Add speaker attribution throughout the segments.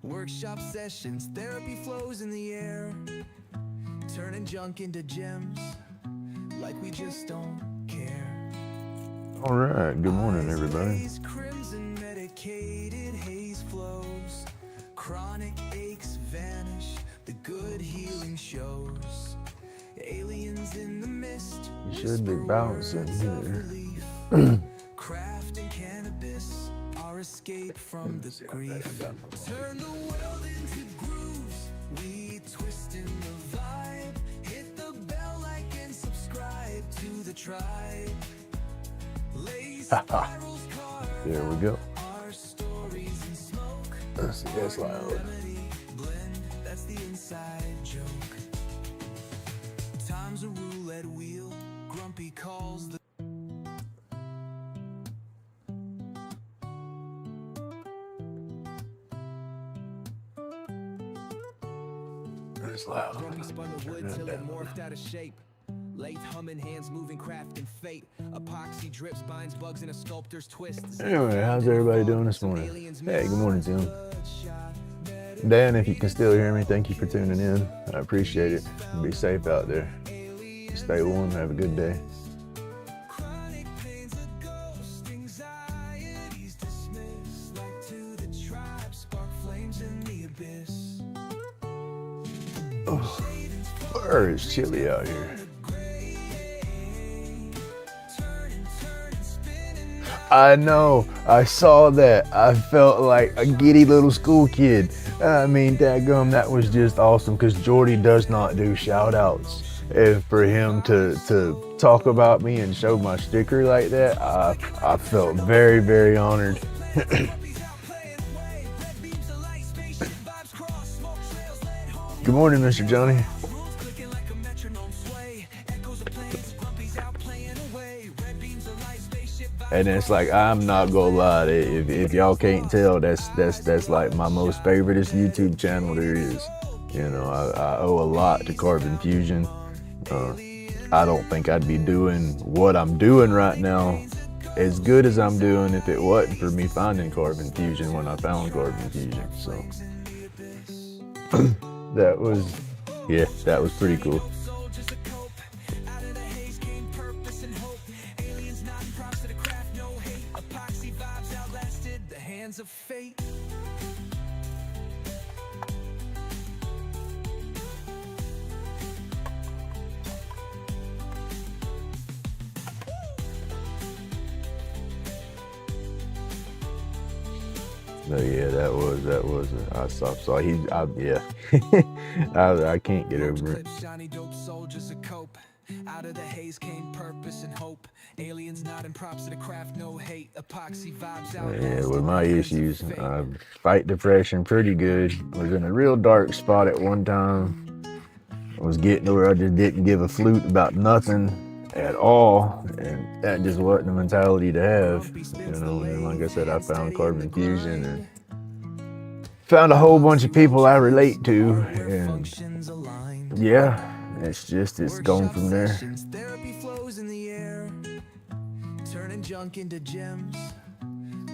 Speaker 1: Workshop sessions, therapy flows in the air, turning junk into gems, like we just don't care.
Speaker 2: All right, good morning, everybody.
Speaker 1: Crimson medicated haze flows, chronic aches vanish, the good healing shows. Aliens in the mist,
Speaker 2: You should be bouncing here.
Speaker 1: craft and cannabis, our escape from the grief. Turn the world into grooves, we twist in the vibe. Hit the bell, like and subscribe to the tribe.
Speaker 2: There we go.
Speaker 1: Our stories in smoke.
Speaker 2: Let's see, that's loud.
Speaker 1: Blend, that's the inside joke. Time's a roulette wheel, grumpy calls the
Speaker 2: That's loud.
Speaker 1: grumpy spun the wood till it morphed out of shape. Lathe humming, hands moving, craft and fate. Epoxy drips, binds bugs in a sculptor's twist.
Speaker 2: Anyway, how's everybody doing this morning? Hey, good morning, Tim. Dan, if you can still hear me, thank you for tuning in. I appreciate it. Be safe out there. Stay warm. Have a good day.
Speaker 1: Chronic pains a ghost, anxieties dismissed. Like to the tribe, spark flames in the abyss.
Speaker 2: Oh, it's chilly out here. I know. I saw that. I felt like a giddy little school kid. I mean, dadgum, that was just awesome because Jordy does not do shout outs. And for him to talk about me and show my sticker like that, I felt very, very honored. Good morning, Mr. Johnny. And it's like, I'm not gonna lie, if y'all can't tell, that's like my most favoriteest YouTube channel there is. You know, I owe a lot to Carbon Fusion. I don't think I'd be doing what I'm doing right now as good as I'm doing if it wasn't for me finding Carbon Fusion when I found Carbon Fusion. So that was pretty cool.
Speaker 1: Of fate.
Speaker 2: No, yeah, that was I can't get over it.
Speaker 1: Shiny dope soldiers a cope. Out of the haze came purpose and hope. Aliens nodding props to the craft, no hate. Epoxy vibes out.
Speaker 2: Yeah, with my issues, I fight depression pretty good. Was in a real dark spot at one time. I was getting to where I just didn't give a flute about nothing at all, and that just wasn't the mentality to have. You know, and like I said, I found Carbon Fusion and found a whole bunch of people I relate to, and yeah, it's going from there.
Speaker 1: Therapy flows in the air, turning junk into gems,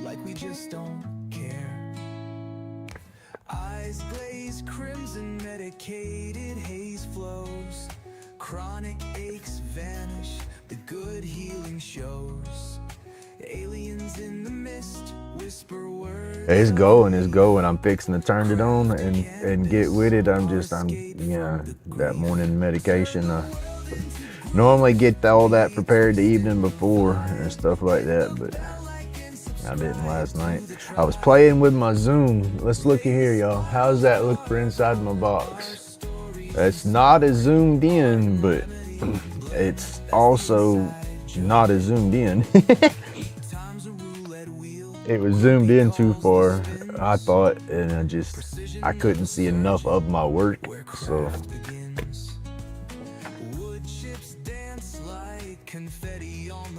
Speaker 1: like we just don't care. Eyes glaze, crimson medicated haze flows, chronic aches vanish, the good healing shows. Aliens in the mist whisper words.
Speaker 2: It's going. I'm fixing to turn it on and get with it. I'm that morning medication. I normally get all that prepared the evening before and stuff like that, but I didn't last night. I was playing with my Zoom. Let's look at here, y'all. How's that look for inside my box? It's not as zoomed in, but it's also not as zoomed in. It was zoomed in too far, I thought, and I couldn't see enough of my work, so.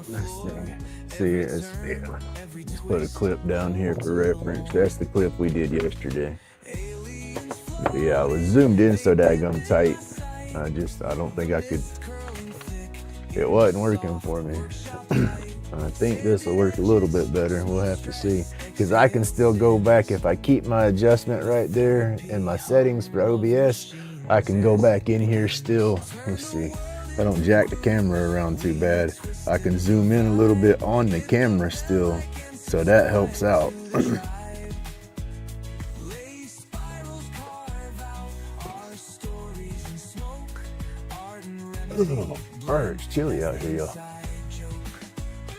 Speaker 2: Let's see, let's put a clip down here for reference. That's the clip we did yesterday. But yeah, I was zoomed in so daggum tight. I don't think I could, it wasn't working for me. I think this will work a little bit better. We'll have to see. because I can still go back. If I keep my adjustment right there in my settings for OBS, I can go back in here still. Let's see, I don't jack the camera around too bad. I can zoom in a little bit on the camera still, so that helps out. Alright, it's chilly out here, y'all.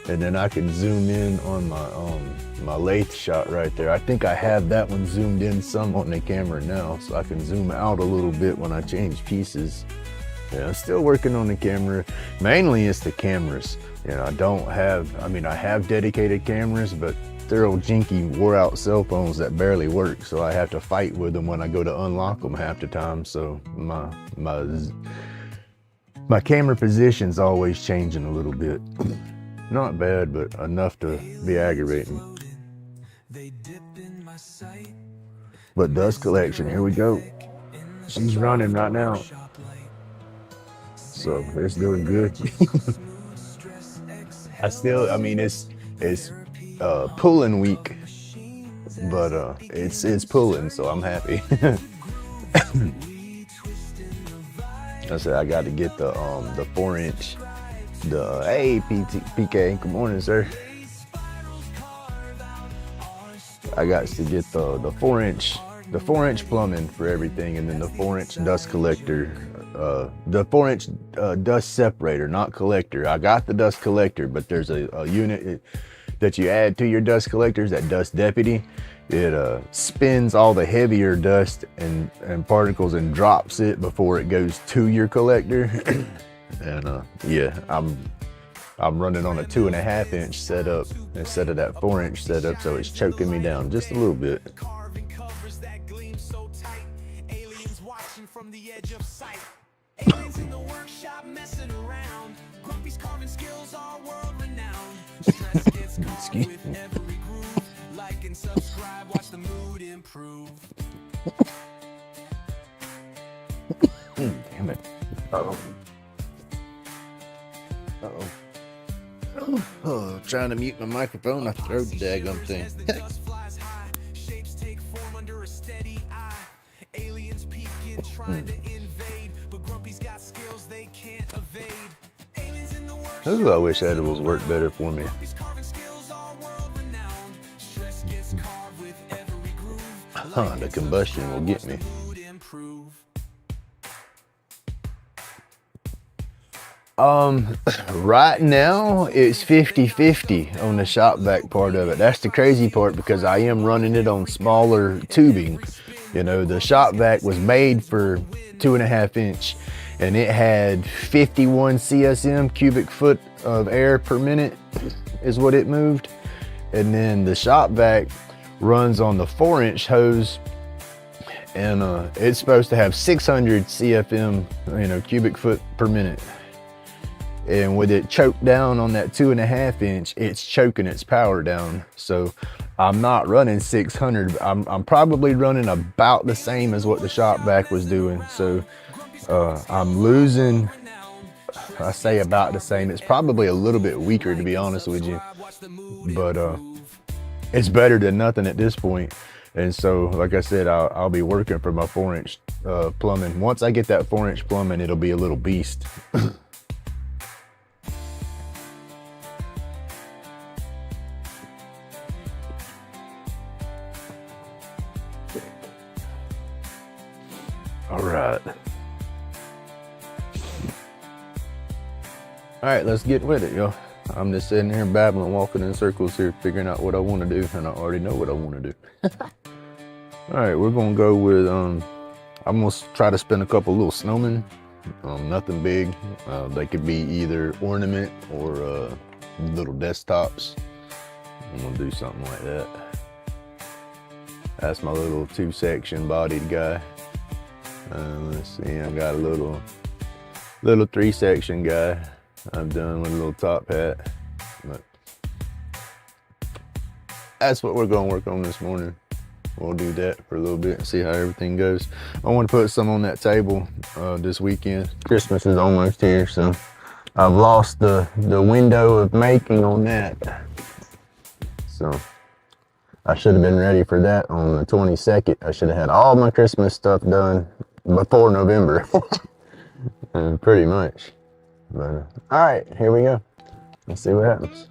Speaker 2: And then I can zoom in on my lathe shot right there. I think I have that one zoomed in some on the camera now, so I can zoom out a little bit when I change pieces. Yeah, I'm still working on the camera. Mainly it's the cameras. You know, I have dedicated cameras, but they're old jinky, wore out cell phones that barely work, so I have to fight with them when I go to unlock them half the time. So my camera position's always changing a little bit. Not bad, but enough to be aggravating. But dust collection, here we go. She's running right now. So it's doing good. It's pulling week, but it's pulling, so I'm happy. I said I got to get the 4-inch. Hey PK, good morning, sir. I got to get the 4-inch plumbing for everything, and then the 4-inch dust collector, the 4-inch dust separator, not collector. I got the dust collector, but there's a unit that you add to your dust collectors, that dust deputy. It spins all the heavier dust and particles and drops it before it goes to your collector. And yeah, I'm running on a 2.5-inch setup instead of that 4-inch setup, so it's choking me down just a little bit. Excuse me. Like and subscribe, watch the mood improve. Damn it. Uh-oh. Oh, trying to mute my microphone, I throw the daggum thing. Shapes take form under a steady eye. Aliens peeking, trying to invade, but Grumpy's got skills they can't evade. Aliens in the workshop. Ooh, I wish edibles worked better for me. The combustion will get me. Right now it's 50-50 on the shop vac part of it. That's the crazy part, because I am running it on smaller tubing. You know, the shop vac was made for 2.5-inch, and it had 51 CSM, cubic foot of air per minute is what it moved. And then the shop vac runs on the 4-inch hose, and it's supposed to have 600 CFM, you know, cubic foot per minute. And with it choked down on that 2.5-inch, it's choking its power down. So I'm not running 600. I'm probably running about the same as what the shop vac was doing. So I'm losing, I say about the same. It's probably a little bit weaker, to be honest with you. But it's better than nothing at this point. And so, like I said, I'll be working for my 4-inch plumbing. Once I get that 4-inch plumbing, it'll be a little beast. All right, let's get with it, y'all. I'm just sitting here babbling, walking in circles here, figuring out what I want to do, and I already know what I want to do. All right, we're gonna go with, I'm gonna try to spin a couple little snowmen. Nothing big. They could be either ornament or little desktops. I'm gonna do something like that. That's my little 2-section bodied guy. Let's see, I got a little 3-section guy. I'm done with a little top hat, but that's what we're gonna work on this morning. We'll do that for a little bit and see how everything goes. I want to put some on that table this weekend. Christmas is almost here, so I've lost the window of making on that. So I should have been ready for that on the 22nd. I should have had all my Christmas stuff done before November. Pretty much. But all right, here we go. Let's see what happens.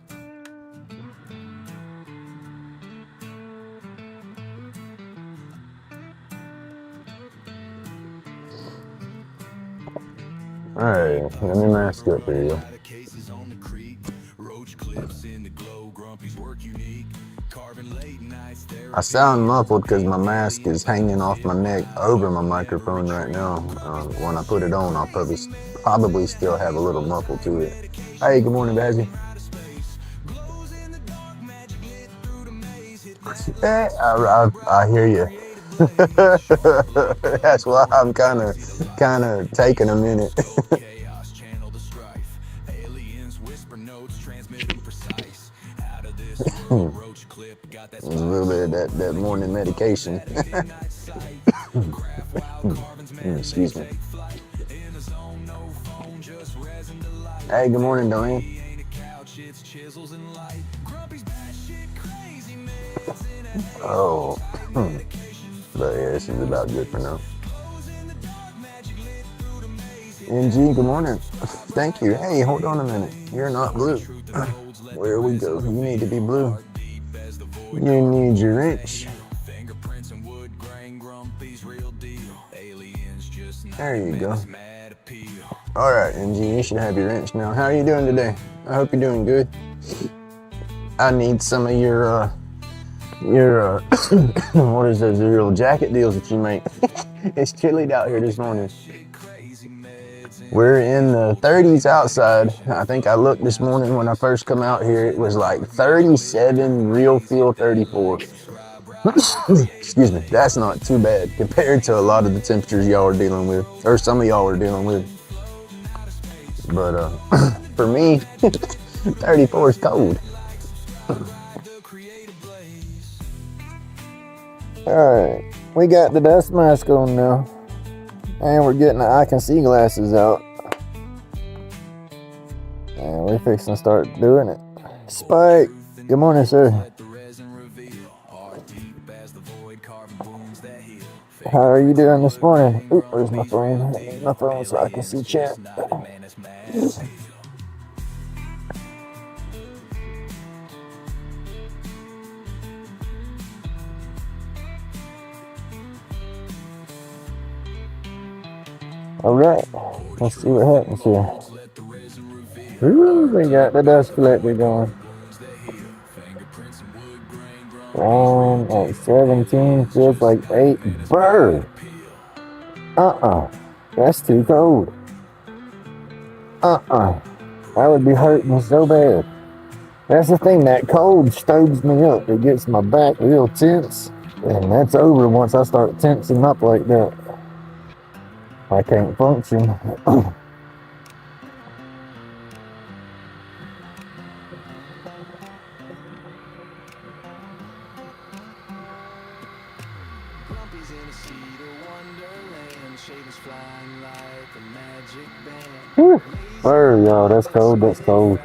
Speaker 2: All right, let me mask up here, yo. I sound muffled because my mask is hanging off my neck over my microphone right now. When I put it on, I'll probably still have a little muffle to it. Hey, good morning, Bazzy. I hear you. That's why I'm kind of taking a minute. A little bit of that morning medication. Excuse me. Hey, good morning, Dwayne. Oh, but yeah, this is about good for now. NG, good morning. Thank you. Hey, hold on a minute. You're not blue. Where we go? You need to be blue. You need your wrench. There you go. All right, NG, you should have your wrench now. How are you doing today? I hope you're doing good. I need some of your what is those little jacket deals that you make? It's chilly out here this morning. We're in the 30s outside. I think I looked this morning when I first come out here. It was like 37, real feel 34. Excuse me. That's not too bad compared to a lot of the temperatures y'all are dealing with, or some of y'all are dealing with. But for me, 34 is cold. Alright, we got the dust mask on now. And we're getting the I can see glasses out. And we're fixing to start doing it. Spike, good morning, sir. How are you doing this morning? Oop, where's my phone? I need my phone so I can see chat. All right, let's see what happens here. Ooh, we got the dust collector going. At 17, feels like 8. Brr! That's too cold. That would be hurting so bad. That's the thing, that cold stoves me up. It gets my back real tense. And that's over once I start tensing up like that. I can't function. Where, y'all? That's cold. That's cold.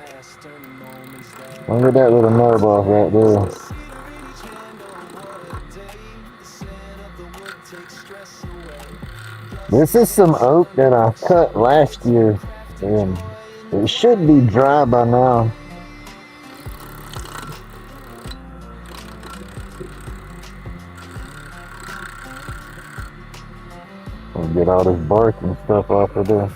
Speaker 2: Look at that little nub off right there. This is some oak that I cut last year, and it should be dry by now. We'll get all this bark and stuff off of there.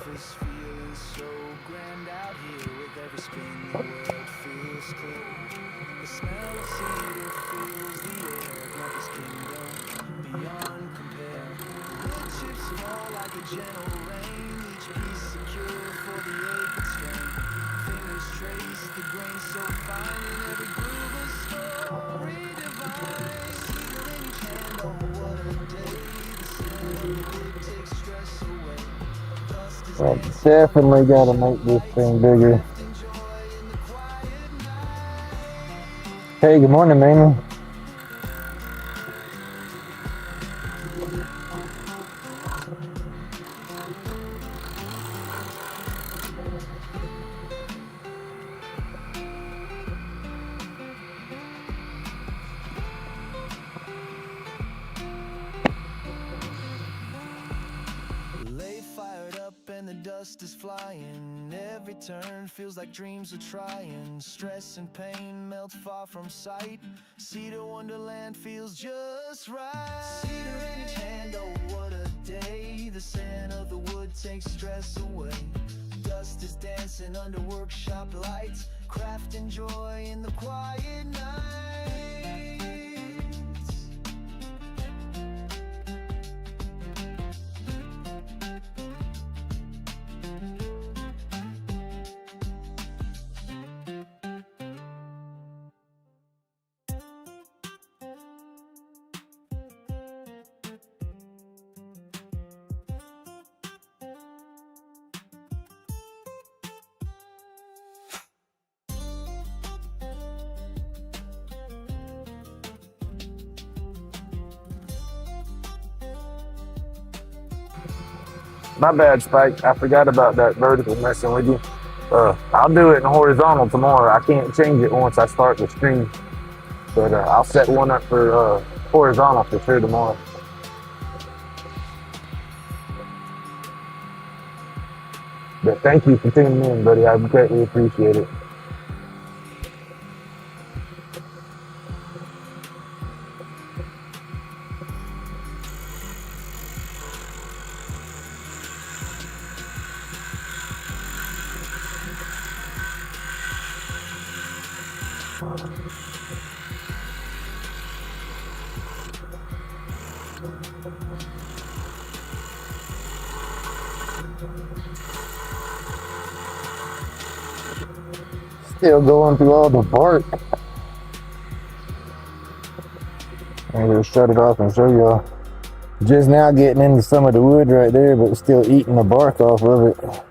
Speaker 2: I definitely gotta make this thing bigger. Hey, good morning, Mamie.
Speaker 1: dust is flying. Every turn feels like dreams are trying. Stress and pain melt far from sight. Cedar Wonderland feels just right. Cedar in each hand, oh what a day. The scent of the wood takes stress away. Dust is dancing under workshop lights. Craft and joy in the quiet nights.
Speaker 3: My bad, Spike. I forgot about that vertical messing with you. I'll do it in horizontal tomorrow. I can't change it once I start the stream, but I'll set one up for horizontal for sure tomorrow. But thank you for tuning in, buddy. I greatly appreciate it. Still going through all the bark. I'm gonna shut it off and show y'all. Just now getting into some of the wood right there, but still eating the bark off of it.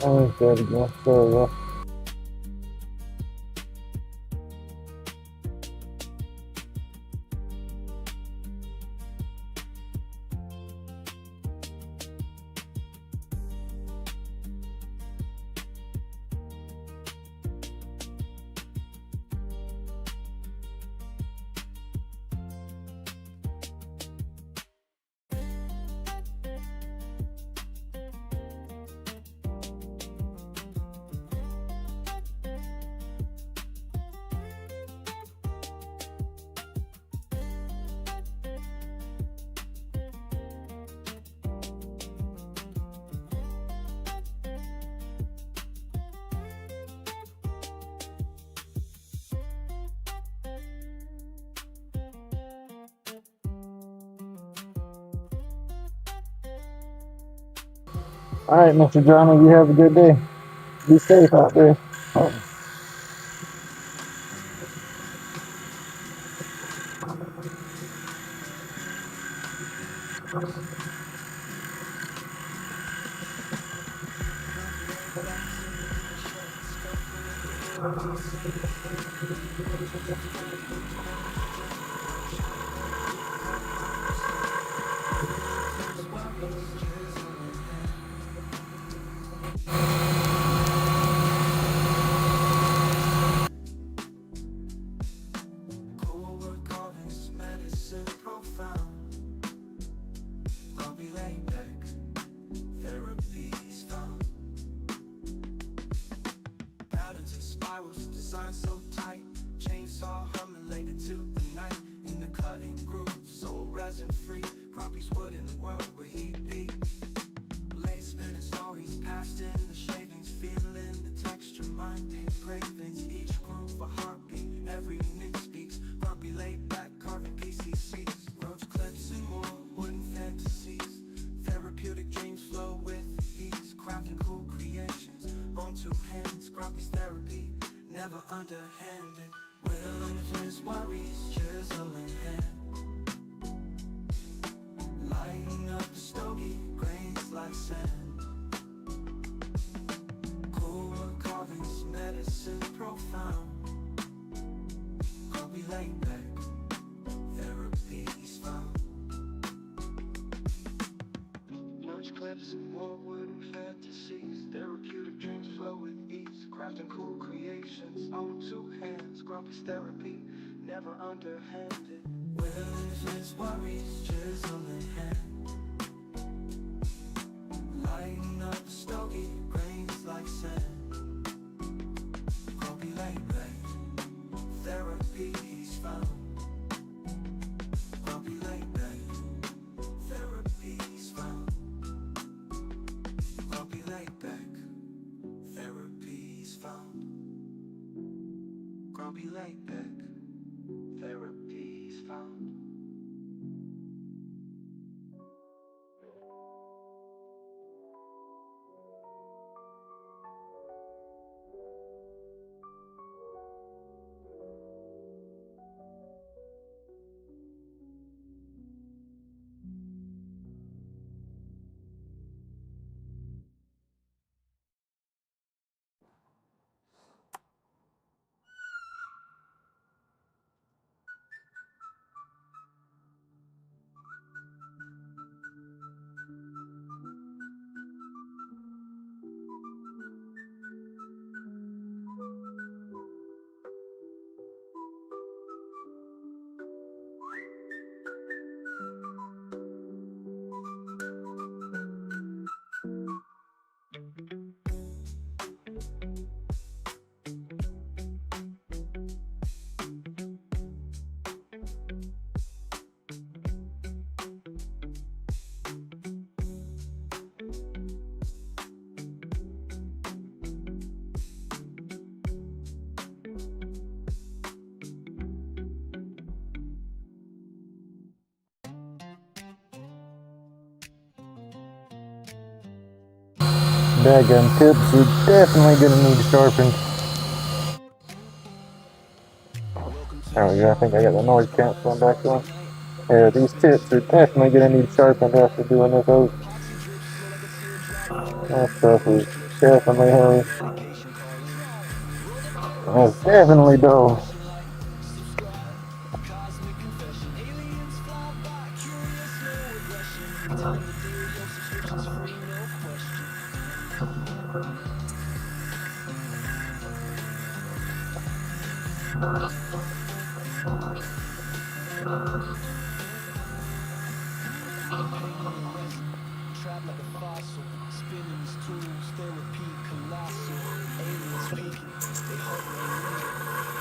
Speaker 3: Oh, there we go. There we go. All right, Mr. Johnny, you have a good day. Be safe out there.
Speaker 1: So tight, chainsaw humming late into the night. In the cutting groove, so resin free. Grumpy's wood in the world where he be. Late spinning stories, past in the shavings, feeling the texture, minding cravings. Each groove a heartbeat, every nick speaks. Grumpy laid back, carving PCCs. Roach clips and more wooden fantasies. Therapeutic dreams flow hands, Grumpy's therapy, never underhanded. Will influence worries, chisel in hand. Lighting up the stogie, grains like sand. Core carvings, medicine profound. Grumpy LaidBak, therapy's found. Merch clips, more wood and fantasies. Therapeutic dreams flow with ease. Crafting cool creations on two hands. Grumpy's therapy, never underhanded. Will influence worries, chisel in hand. Lighting up the stogie, grains like sand. Grumpy LaidBak, therapy's found. Grumpy LaidBak, therapy's found. Grumpy LaidBak, therapy's found. Grumpy LaidBak, therapy's found.
Speaker 3: Daggum tips are definitely gonna need sharpened. There we go, I think I got the noise canceling back on. Yeah, these tips are definitely gonna need sharpened after doing this oak. That stuff is definitely heavy. That's definitely dull.
Speaker 1: Trapped like a fossil, spinning his tools, therapy colossal. Aliens peeking, they hovering linger,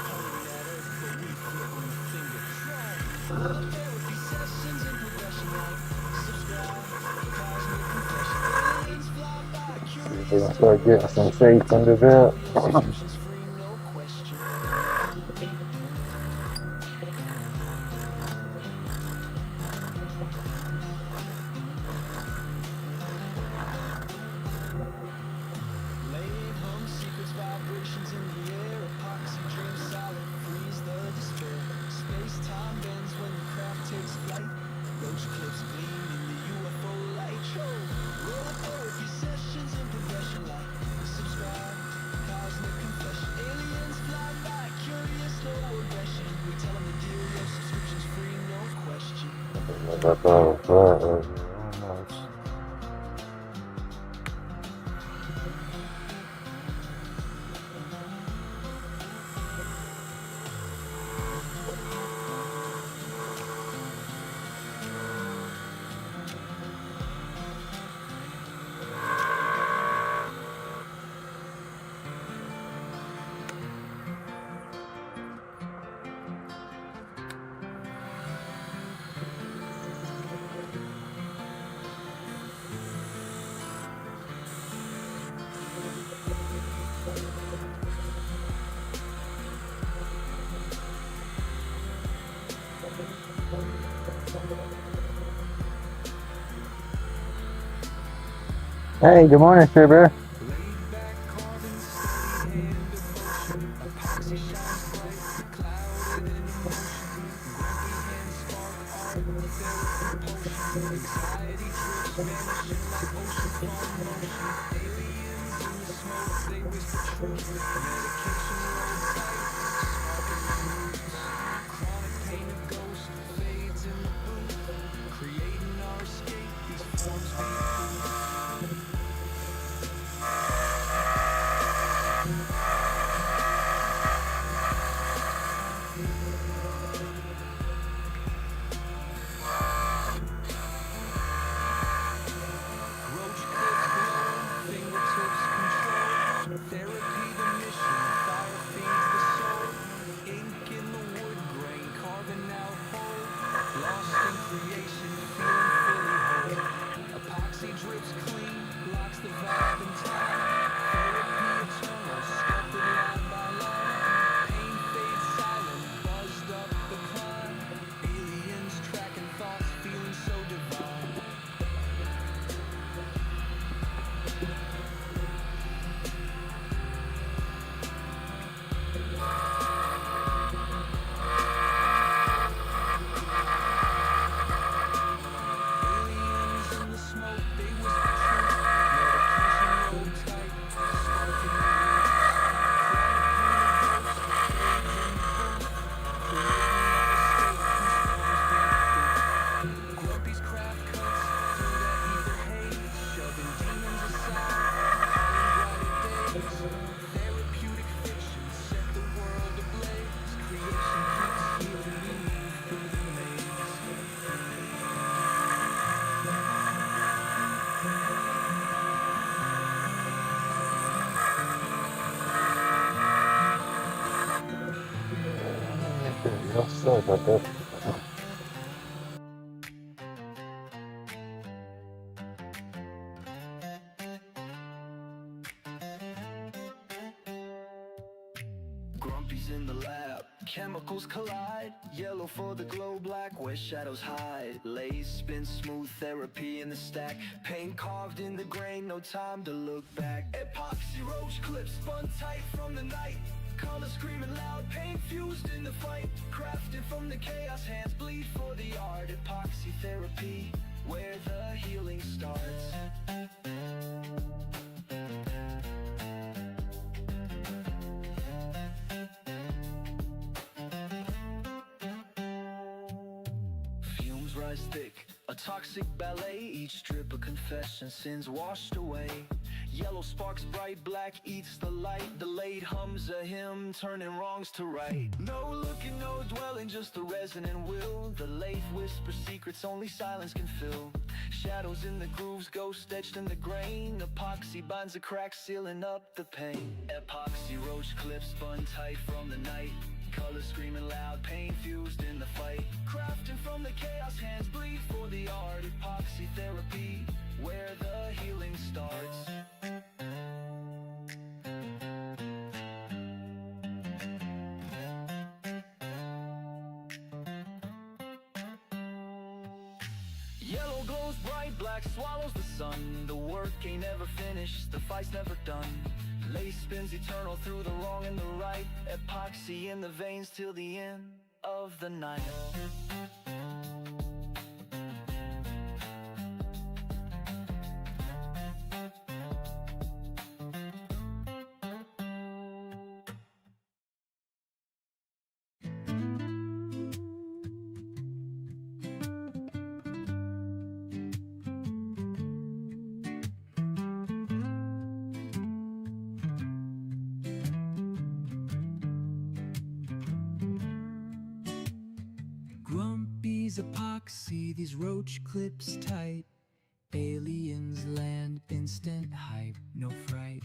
Speaker 1: pointing at Earth, but we flip on the finger. Rollin therapy sessions in progression like subscribe, cosmic confession. Aliens fly by,
Speaker 3: We're
Speaker 1: curious
Speaker 3: gonna
Speaker 1: to
Speaker 3: start getting some shapes under that.
Speaker 1: subscriptions free, no question. Laying hum, secrets, vibrations in the air. Epoxy dream solid, freeze the despair. Space-time bends when the craft takes flight. Roach clips gleam in the UFO light. Roll therapy sessions in progression like subscribe, cosmic confession. Aliens fly by, curious, no aggression. We tell them the deal, your subscription's free, no question.
Speaker 3: That's all right. Hey, good morning, Sugar.
Speaker 1: LaidBak carvings,
Speaker 3: Sorry about that.
Speaker 1: Grumpy's in the lab, chemicals collide. Yellow for the glow, black where shadows hide. Lace spin smooth, therapy in the stack. Paint carved in the grain, no time to look back. Epoxy roach clips spun tight from the night. Color screaming loud, paint fused in the fight. Crafted from the chaos, hands bleed for the art. Epoxy therapy, where the healing starts. Fumes rise thick, a toxic ballet. Each strip a confession, sins washed away. Yellow sparks bright, black eats the light. The Lathe hums a hymn, turning wrongs to right. No looking, no dwelling, just the resonant will. The Lathe whispers secrets only silence can fill. Shadows in the grooves, ghosts etched in the grain. Epoxy binds the cracks, sealing up the pain. Epoxy roach clips spun tight from the night. Colors screaming loud, pain fused in the fight. Crafting from the chaos, hands bleed for the art. Epoxy therapy, where the healing starts. Yellow glows bright, black swallows the sun. The work ain't never finished, the fight's never done. Lace spins eternal through the wrong and the right. Epoxy in the veins till the end of the night. Grumpy's epoxy, these roach clips tight. Aliens land, instant hype, no fright.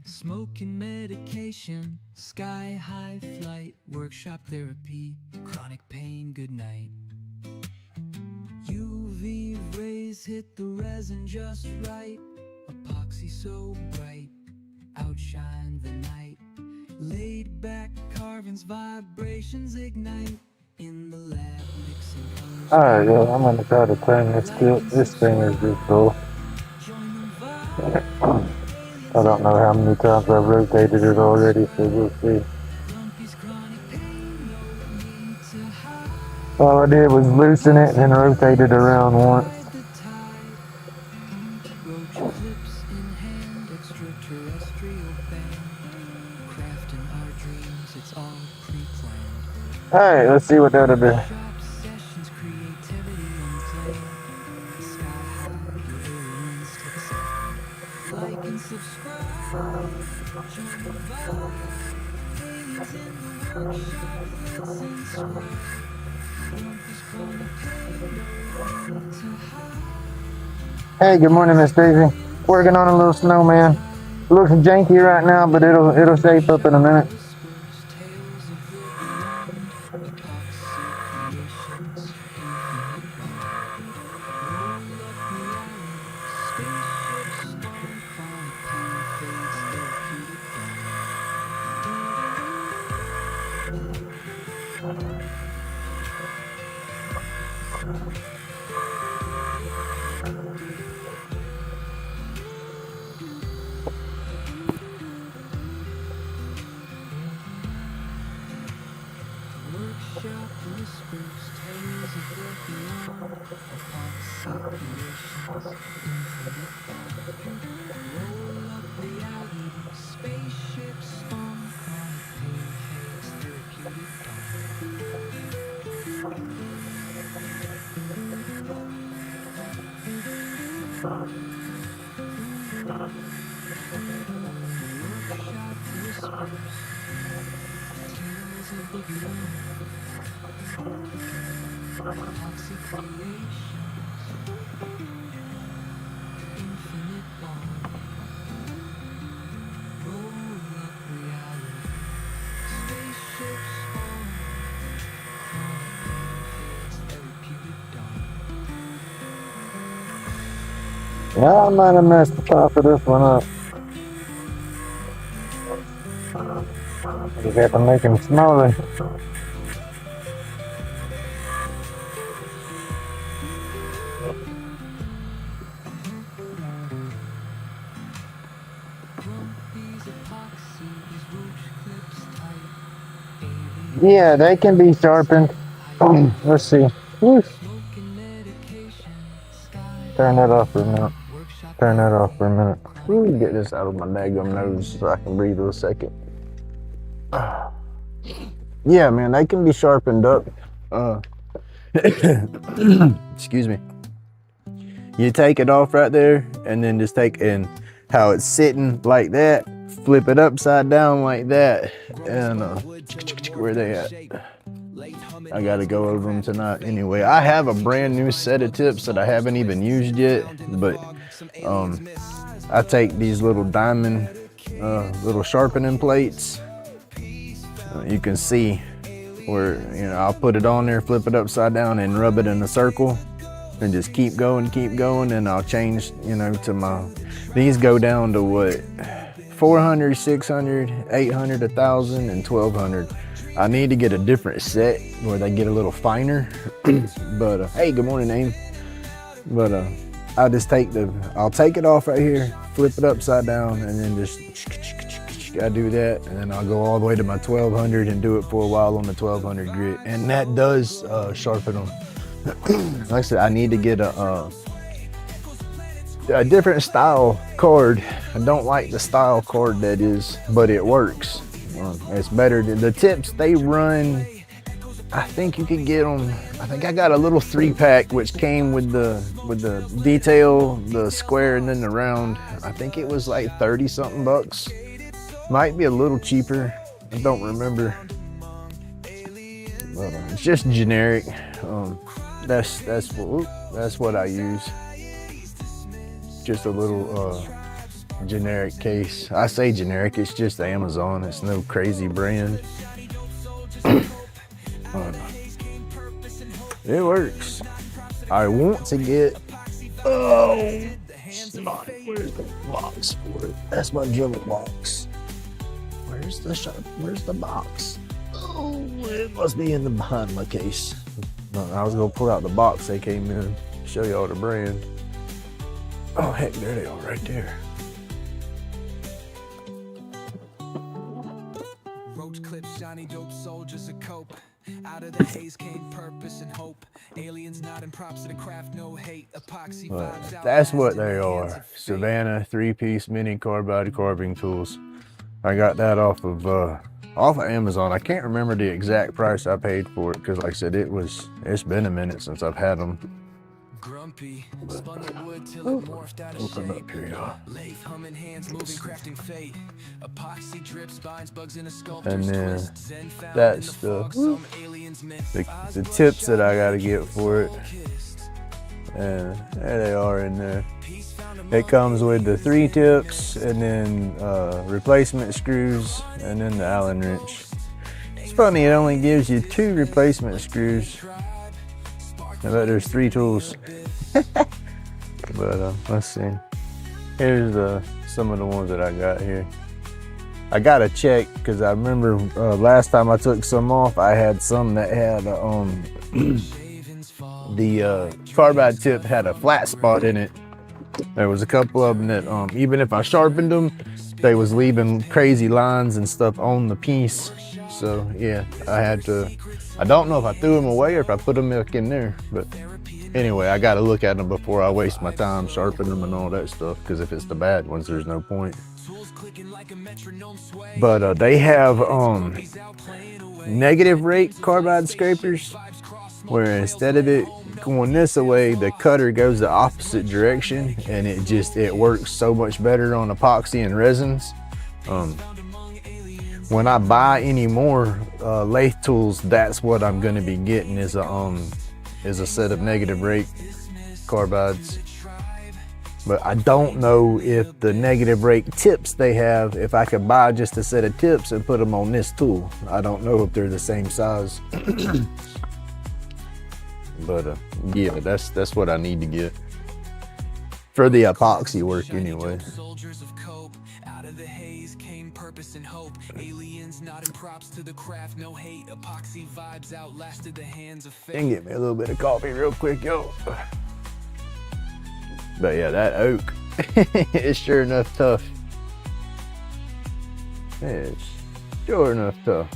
Speaker 1: Smoking medication, sky high flight. Workshop therapy, chronic pain, good night. UV rays hit the resin just right. Epoxy so bright, outshine the night. Laid back carvings, vibrations ignite. In the lab, mixing colors.
Speaker 3: Alright, yo, I'm gonna try to turn this clip. This thing is just cool. I don't know how many times I've rotated it already, so we'll see.
Speaker 1: Grumpy's chronic pain, no need to hide.
Speaker 3: All I did was loosen it and then rotate it around once.
Speaker 1: The tide, roach clips in hand, extraterrestrial band, crafting our dreams, it's all pre-planned.
Speaker 3: Alright, let's see what that'll do.
Speaker 1: Shop sessions, creativity unplanned. Sky high, the aliens take sight. Like and subscribe, join the vibe. Hey, it's in the workshop, let's inscribe. Campus gonna play, no need to hide.
Speaker 3: Hey, good morning, Miss Daisy. Working on a little snowman. Looks janky right now, but it'll shape up in a minute.
Speaker 1: Whispers, tales of the beyond, epoxy creations, infinite bond. Roll up reality, spaceships stomp on pain fades, therapeutic dawn. Workshop whispers, tales of the beyond, epoxy creations, infinite bond. Roll up reality, spaceships stomp on pain fades, therapeutic dawn. Workshop whispers, tales of the beyond, epoxy creations, infinite bond. Roll up reality, spaceships spawn, chronic pain fades, therapeutic dawn.
Speaker 3: Yeah, I might have messed the top of this one up. Just have to make them smaller.
Speaker 1: Grumpy's epoxy, these roach clips tight. Alien
Speaker 3: Yeah, they can be sharpened. Let's see. Woo.
Speaker 1: smoking medication, sky
Speaker 3: Turn that off for a minute.
Speaker 1: workshop.
Speaker 3: Turn that off for a minute.
Speaker 2: Ooh, get this out of my daggum nose so I can breathe for a second. Yeah, man, they can be sharpened up. Excuse me. You take it off right there, and then just take and how it's sitting like that, flip it upside down like that, and where they at? I gotta go over them tonight. Anyway, I have a brand new set of tips that I haven't even used yet, but I take these little diamond little sharpening plates. You can see where, I'll put it on there, flip it upside down, and rub it in a circle, and just keep going, and I'll change, to my, these go down to what, 400, 600, 800, 1,000, and 1,200. I need to get a different set where they get a little finer, but hey, good morning, Aim. But I'll take it off right here, flip it upside down, and then just I do that, and then I'll go all the way to my 1,200 and do it for a while on the 1,200 grit, and that does sharpen them. Like I said, I need to get a different style cord. I don't like the style cord that is, but it works. It's better than the tips. They run, I think you can get them. I think I got a little 3-pack which came with the detail, the square, and then the round. I think it was like 30 something bucks. Might be a little cheaper. I don't remember. But it's just generic. That's what I use. Just a little generic case. I say generic, it's just Amazon. It's no crazy brand. It works. I want to get, where's the box for it? That's my dribble box. Where's the box? Oh, it must be behind my case. I was gonna pull out the box they came in, show y'all the brand. Oh heck, there they are right there.
Speaker 1: Roach clips, shiny dope soldiers a cope. Out of the haze came purpose and
Speaker 2: But that's what they are. Savannah 3-piece mini carbide carving tools. I got that off of Amazon. I can't remember the exact price I paid for it because, like I said, it's been a minute since I've had them.
Speaker 1: Grumpy, spun the wood till it morphed out of
Speaker 2: Open
Speaker 1: shape.
Speaker 2: up here, y'all.
Speaker 1: Lathe humming hands moving, crafting fate. Epoxy drip spines, bugs in a
Speaker 2: And
Speaker 1: sculptor's
Speaker 2: then
Speaker 1: twist. Zen found in
Speaker 2: that's
Speaker 1: the fog, some aliens meant
Speaker 2: the tips that I gotta get for it. And there they are in there. It comes with the 3 tips and then replacement screws and then the Allen wrench. It's funny, it only gives you 2 replacement screws. I bet there's 3 tools. But let's see. Here's some of the ones that I got here. I gotta check because I remember last time I took some off, I had some that had the carbide tip had a flat spot in it. There was a couple of them that even if I sharpened them, they was leaving crazy lines and stuff on the piece. So yeah, I don't know if I threw them away or if I put them back in there, but anyway, I gotta look at them before I waste my time sharpening them and all that stuff, because if it's the bad ones, there's no point. But they have negative rate carbide scrapers, where instead of it going this way, the cutter goes the opposite direction, and it works so much better on epoxy and resins. When I buy any more lathe tools, that's what I'm going to be getting is a set of negative rate carbides. But I don't know if the negative rate tips they have, if I could buy just a set of tips and put them on this tool. I don't know if they're the same size. But yeah, that's what I need to get for the epoxy work anyway.
Speaker 1: Soldiers of cope, out of the haze came purpose and hope. Aliens nodding props to the craft, no hate. Epoxy vibes outlasted the hands of fate.
Speaker 2: And get me a little bit of coffee real quick, yo. But yeah, that oak is sure enough tough. It's sure enough tough.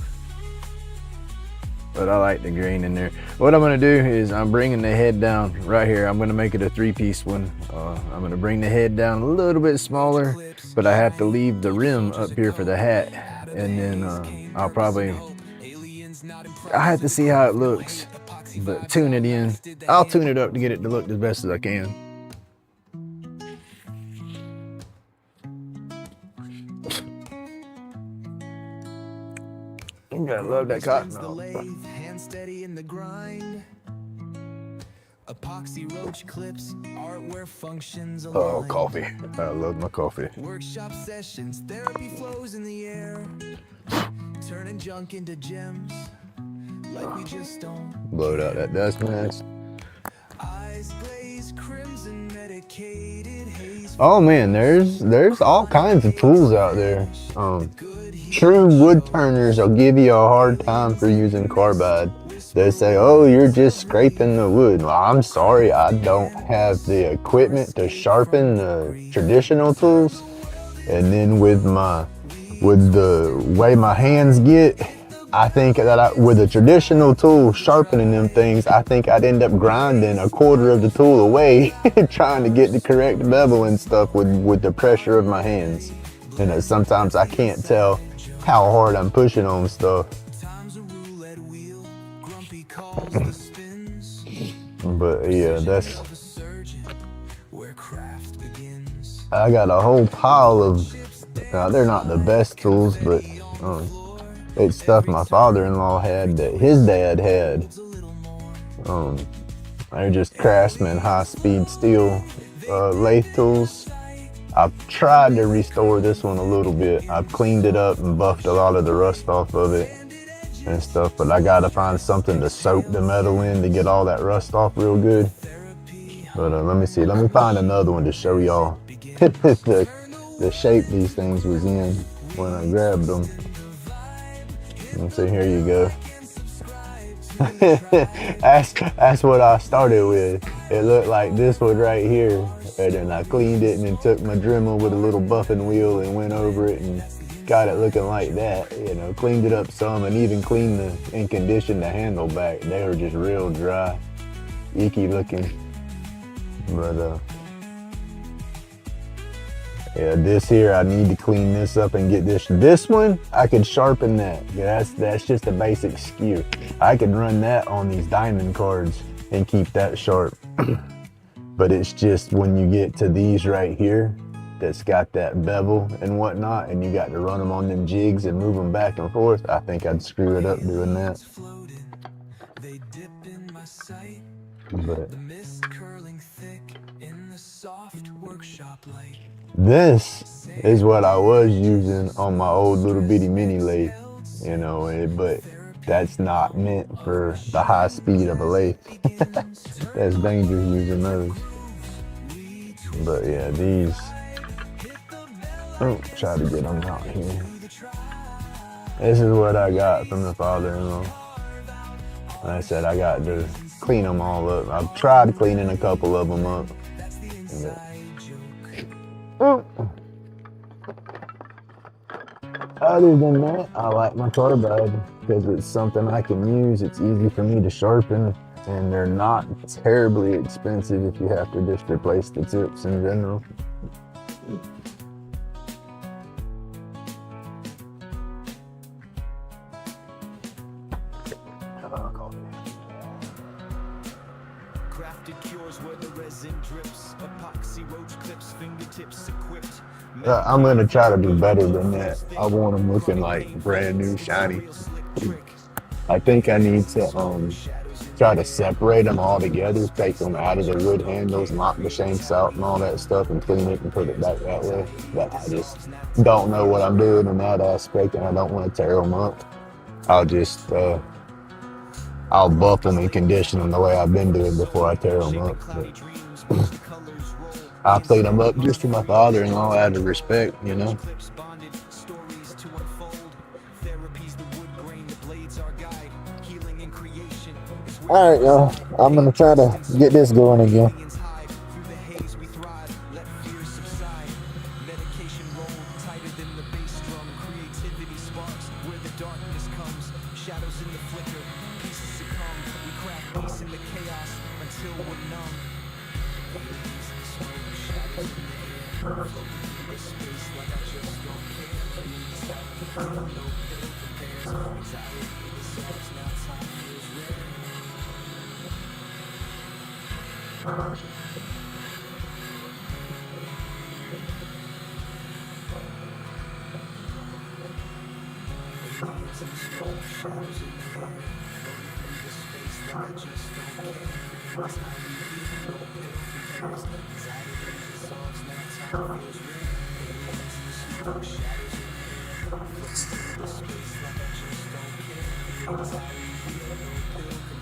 Speaker 2: But I like the grain in there. What I'm gonna do is I'm bringing the head down right here. I'm gonna make it a 3-piece one. I'm gonna bring the head down a little bit smaller, but I have to leave the rim up here for the hat. And then I have to see how it looks, but tune it in. I'll tune it up to get it to look as best as I can. You gotta love that cotton.
Speaker 1: Hand steady in the grind. Epoxy roach clips, art where functions align.
Speaker 2: Oh, coffee. I love my coffee.
Speaker 1: Workshop sessions, therapy flows in the air. Turning junk into gems, like we just don't.
Speaker 2: Blowed out that dust mask.
Speaker 1: Eyes glazed crimson, medicated haze.
Speaker 2: Oh man, there's all kinds of tools out there. True wood turners will give you a hard time for using carbide. They say, oh, you're just scraping the wood. Well, I'm sorry, I don't have the equipment to sharpen the traditional tools. And then with the way my hands get, I think that with a traditional tool sharpening them things, I think I'd end up grinding a quarter of the tool away trying to get the correct bevel and stuff with the pressure of my hands. And sometimes I can't tell how hard I'm pushing on stuff. But yeah, I got a whole pile of, they're not the best tools, but it's stuff my father-in-law had that his dad had. They're just Craftsman high-speed steel lathe tools. I've tried to restore this one a little bit. I've cleaned it up and buffed a lot of the rust off of it and stuff, but I gotta find something to soak the metal in to get all that rust off real good. But let me see, let me find another one to show y'all the shape these things was in when I grabbed them. And so here you go. That's what I started with. It looked like this one right here. And then I cleaned it and then took my Dremel with a little buffing wheel and went over it and got it looking like that. You know, cleaned it up some and even cleaned and conditioned the handle back. They were just real dry. icky looking. But yeah, this here, I need to clean this up and get this. This one, I could sharpen that. Yeah, that's just a basic skew. I could run that on these diamond cards and keep that sharp. But it's just when you get to these right here, that's got that bevel and whatnot, and you got to run them on them jigs and move them back and forth, I think I'd screw it up doing that. But this is what I was using on my old little bitty mini lathe, you know, but that's not meant for the high speed of a lathe. That's dangerous using those. But yeah, these, oh, try to get them out here. This is what I got from the father-in-law. Like I said, I got to clean them all up. I've tried cleaning a couple of them up. Other than that, I like my carbide because it's something I can use. It's easy for me to sharpen, and they're not terribly expensive if you have to just replace the tips in general. I'm gonna try to do better than that. I want them looking like brand new, shiny. I think I need to try to separate them all together, take them out of the wood handles, knock the shanks out and all that stuff, and clean it and put it back that way. But I just don't know what I'm doing in that aspect, and I don't want to tear them up. I'll just I'll buff them and condition them the way I've been doing before I tear them up. I clean them up just for my father-in-law out of respect, you know. All right, y'all. I'm gonna try to get this going again.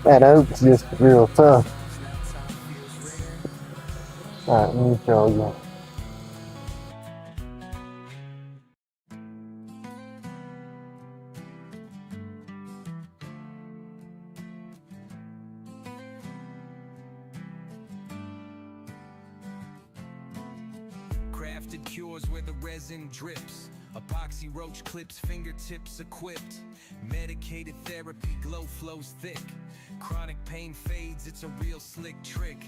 Speaker 2: That oak's just real tough. Alright, let me show you.
Speaker 1: Crafted cures where the resin drips. Epoxy roach clips, fingertips equipped. Medicated therapy, glow flows thick. Chronic pain fades, it's a real slick trick.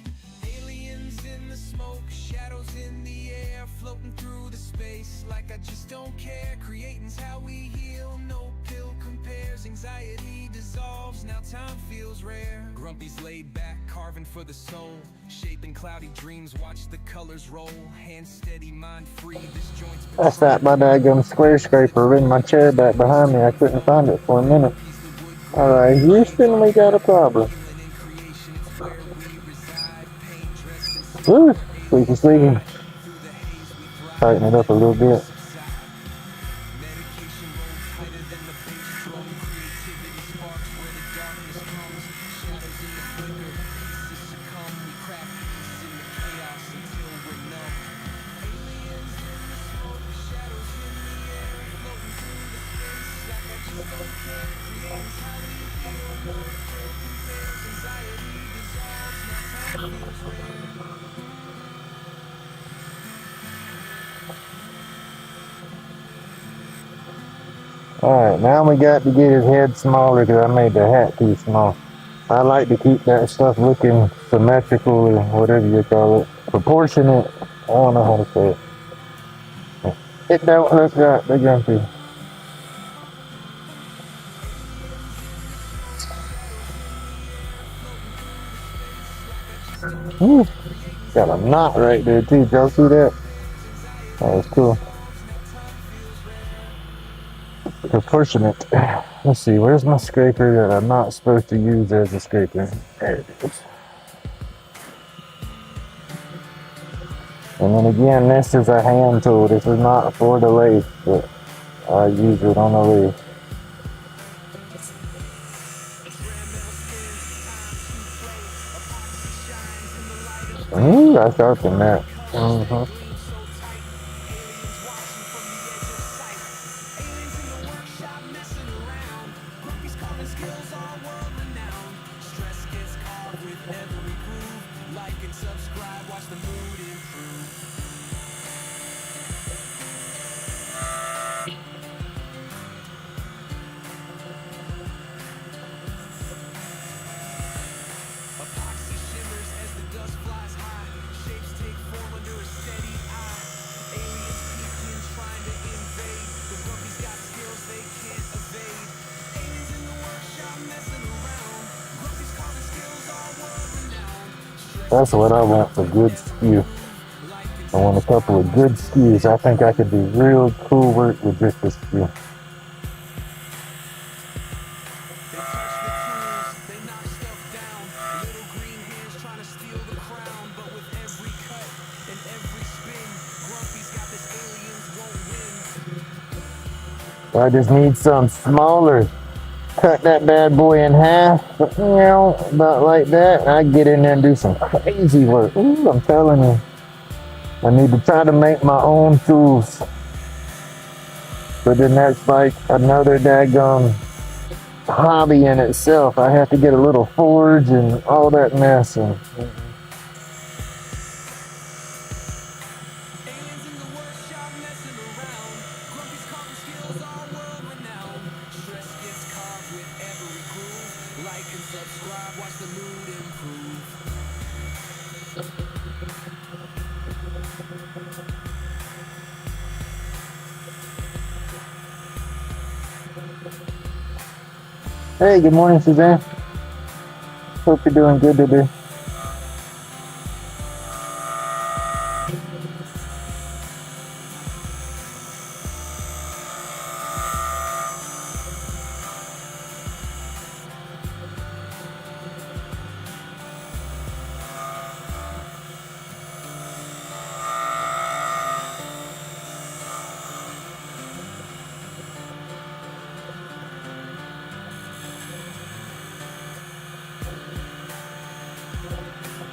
Speaker 1: Aliens in the smoke, shadows in the air, floating through the space like I just don't care. Creating's how we heal, no pill compares. Anxiety dissolves, now time feels rare. Grumpy's laid back, carving for the soul. Shaping cloudy dreams, watch the colors roll. Hand steady, mind free, this joint's
Speaker 3: That's that my daggum square scraper in my chair back behind me. I couldn't find it for a minute. Alright, Houston, we got a problem. Woo! Squeaky, squeaky. Tighten it up a little bit. Alright, now we got to get his head smaller because I made the hat too small. I like to keep that stuff looking symmetrical or whatever you call it. Proportionate. I don't know how to say it. It don't look right. They're grumpy. Woo. Got a knot right there too. Did y'all see that? That was cool. Proportionate. Let's see. Where's my scraper that I'm not supposed to use as a scraper? There it is. And then again, this is a hand tool. This is not for the lathe, but I use it on the lathe. Ooh, I sharpened that. Mm-hmm.
Speaker 1: Like and subscribe, watch the mood improve. Epoxy shimmers as the dust flies high. Shapes take form under a steady eye. Aliens peeking, trying to invade. The rookies got skills they can't evade. Aliens in the workshop messing around. Rookies carving skills all world renowned.
Speaker 3: That's what I want, a good skew. I want a couple of good skews. I think I could do real cool work with just a skew.
Speaker 1: They touch the tools, they knock stuff down. Little green hands trying to steal the crown. But with every cut and every spin, Grumpy's got this aliens won't win.
Speaker 3: I just need some smaller. Cut that bad boy in half, about like that. And I get in there and do some crazy work. Ooh, I'm telling you. I need to try to make my own tools. But then that's like another daggone hobby in itself. I have to get a little forge and all that mess. And
Speaker 1: Aliens in the workshop messing around. Grumpy's carving skills all world renowned. Stress gets carved with every groove. Like and subscribe, watch the mood improve.
Speaker 3: hey, good morning, Suzanne. Hope you're doing good today.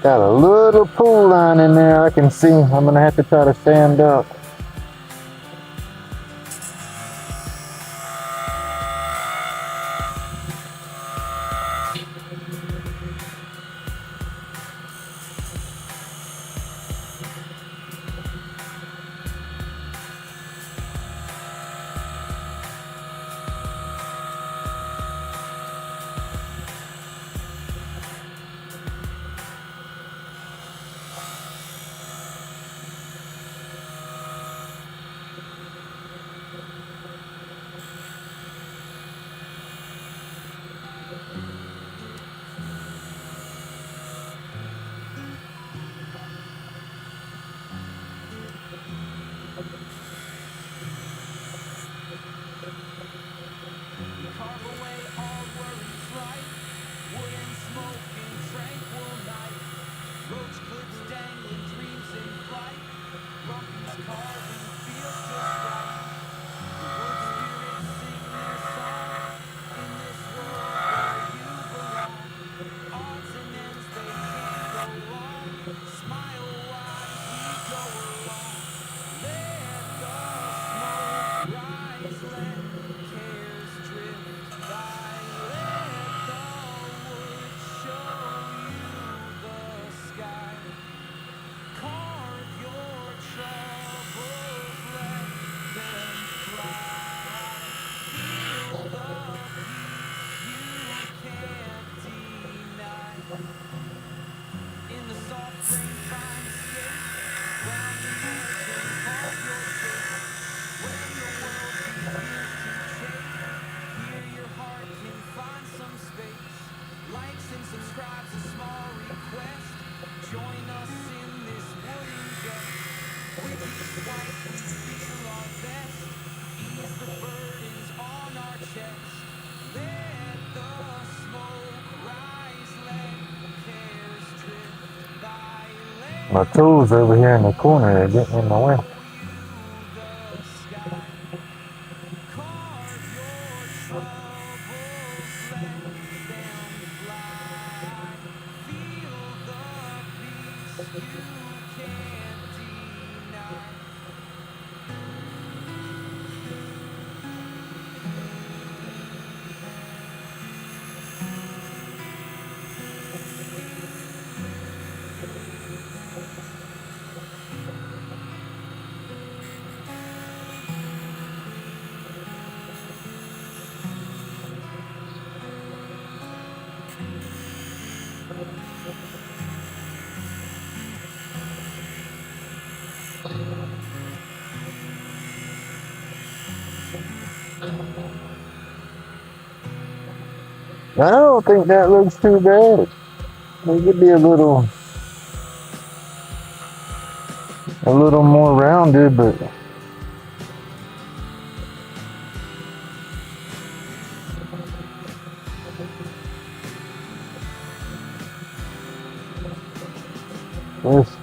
Speaker 3: Got a little pull line in there I can see. I'm gonna have to try to stand up.
Speaker 1: Carve away all worries right. Wood and smoke in tranquil night. Roach clips dangling, dreams in flight. Grumpy's carving feels just right. The wood spirits sing their song. In this world where you belong. Odds and ends, they can't go wrong. Smile wise, we go along. Let the smoke rise, let cares drift by. Let the wood show you the sky. Carve your troubles
Speaker 3: My tools over here in the corner are getting in my way. I don't think that looks too bad. It could be a little more rounded, but this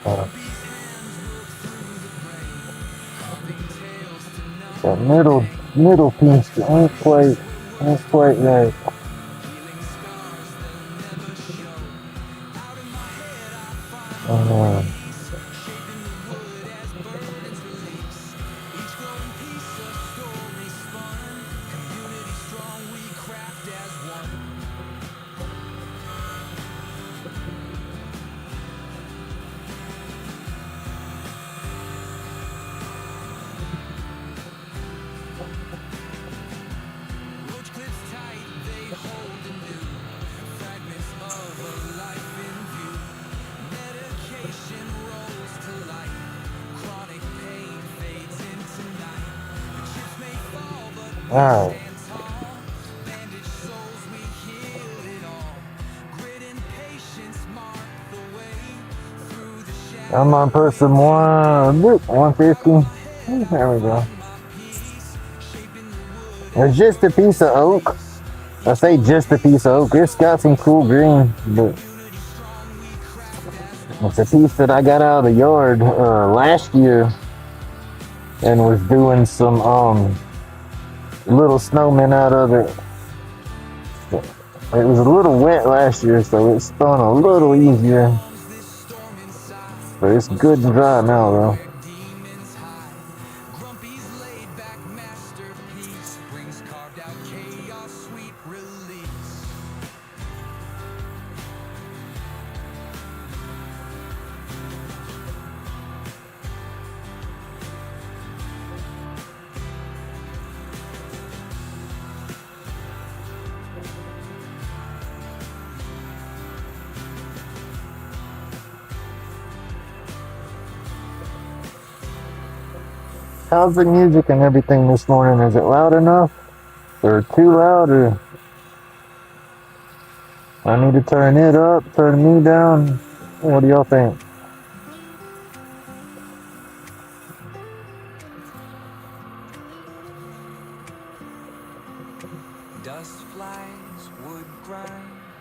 Speaker 3: that middle piece ain't quite right. Alright. I'm on person 150. There we go. It's just a piece of oak. I say just a piece of oak. It's got some cool green, but it's a piece that I got out of the yard last year and was doing some little snowmen out of it. It was a little wet last year, so it spun a little easier. But it's good and dry now, though. How's the music and everything this morning? Is it loud enough? Or too loud? Or I need to turn it up, turn me down? What do y'all think?
Speaker 1: Dust flies, wood grind,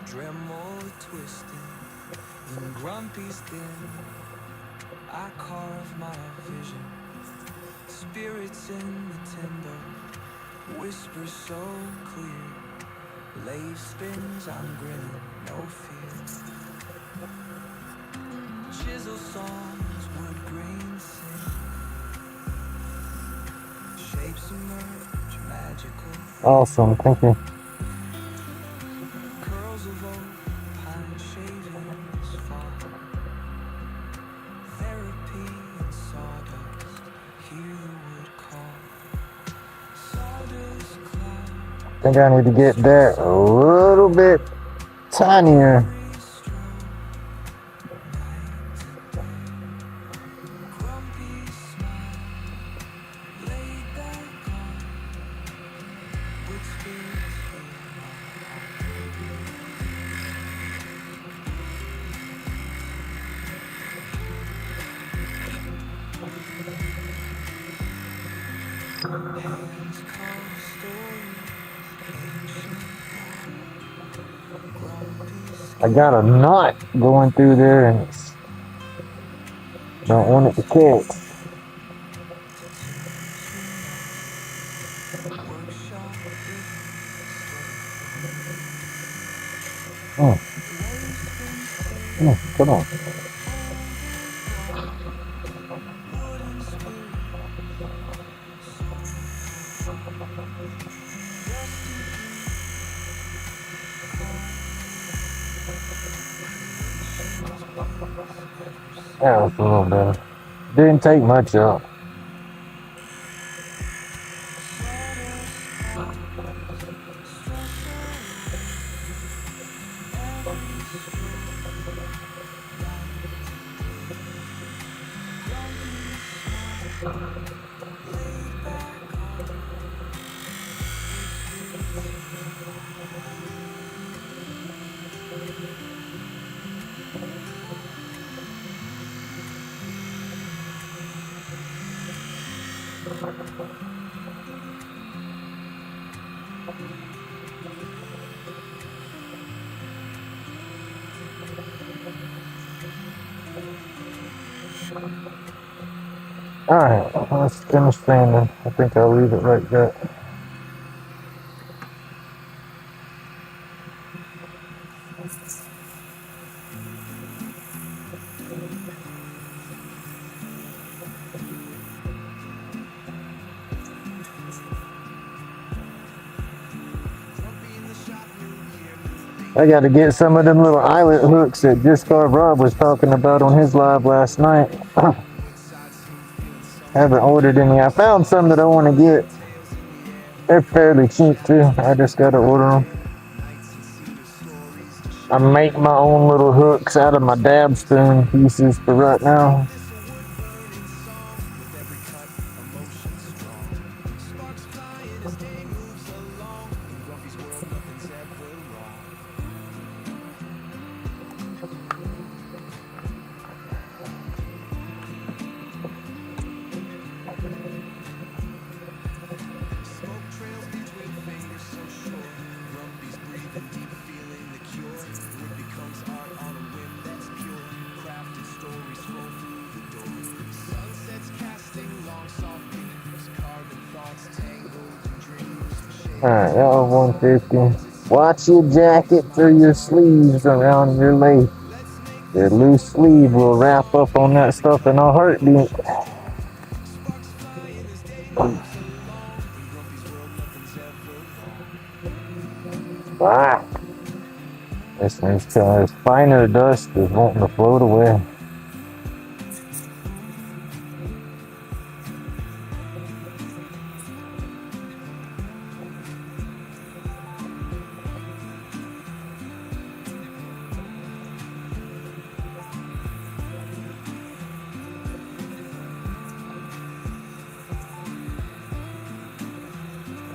Speaker 1: Dremel twisting, in Grumpy's den, I carve my vision. Spirits in the timber, whisper so clear. Lathe spins, I'm grinning, no fear. Chisel songs, wood grain sing. Shapes emerge, magical.
Speaker 3: Awesome, thank you.
Speaker 1: Curls of oak, pine shavings fall. Therapy and sawdust, hear the wood call. Sawdust cloud.
Speaker 3: I think I need to get that a little bit tinier.
Speaker 1: Hands carve stories, ancient, grumpy
Speaker 3: I got a knot going through there and don't want it to catch.
Speaker 1: workshop
Speaker 3: Mm, come on.
Speaker 1: wooden spirit,
Speaker 3: That was a little better. Didn't take much up. Alright, let's finish sanding. I think I'll leave it like that. I got to get some of them little eyelet hooks that Discard Rob was talking about on his live last night. Haven't ordered any. I found some that I want to get. They're fairly cheap too. I just got to order them. I make my own little hooks out of my dab spoon pieces for right now. Alright, that was 150. Watch your jacket through your sleeves around your lathe. Your loose sleeve will wrap up on that stuff in a heartbeat. Ah, this thing's killing us. Finer dust is wanting to float away.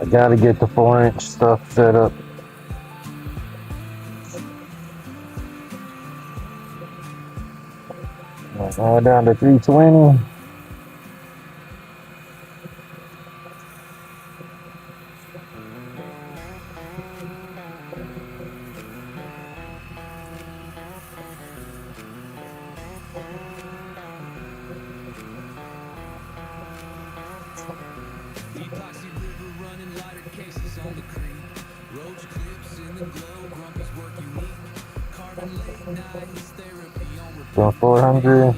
Speaker 3: I gotta get the 4-inch stuff set up. Now down to 320. So 400.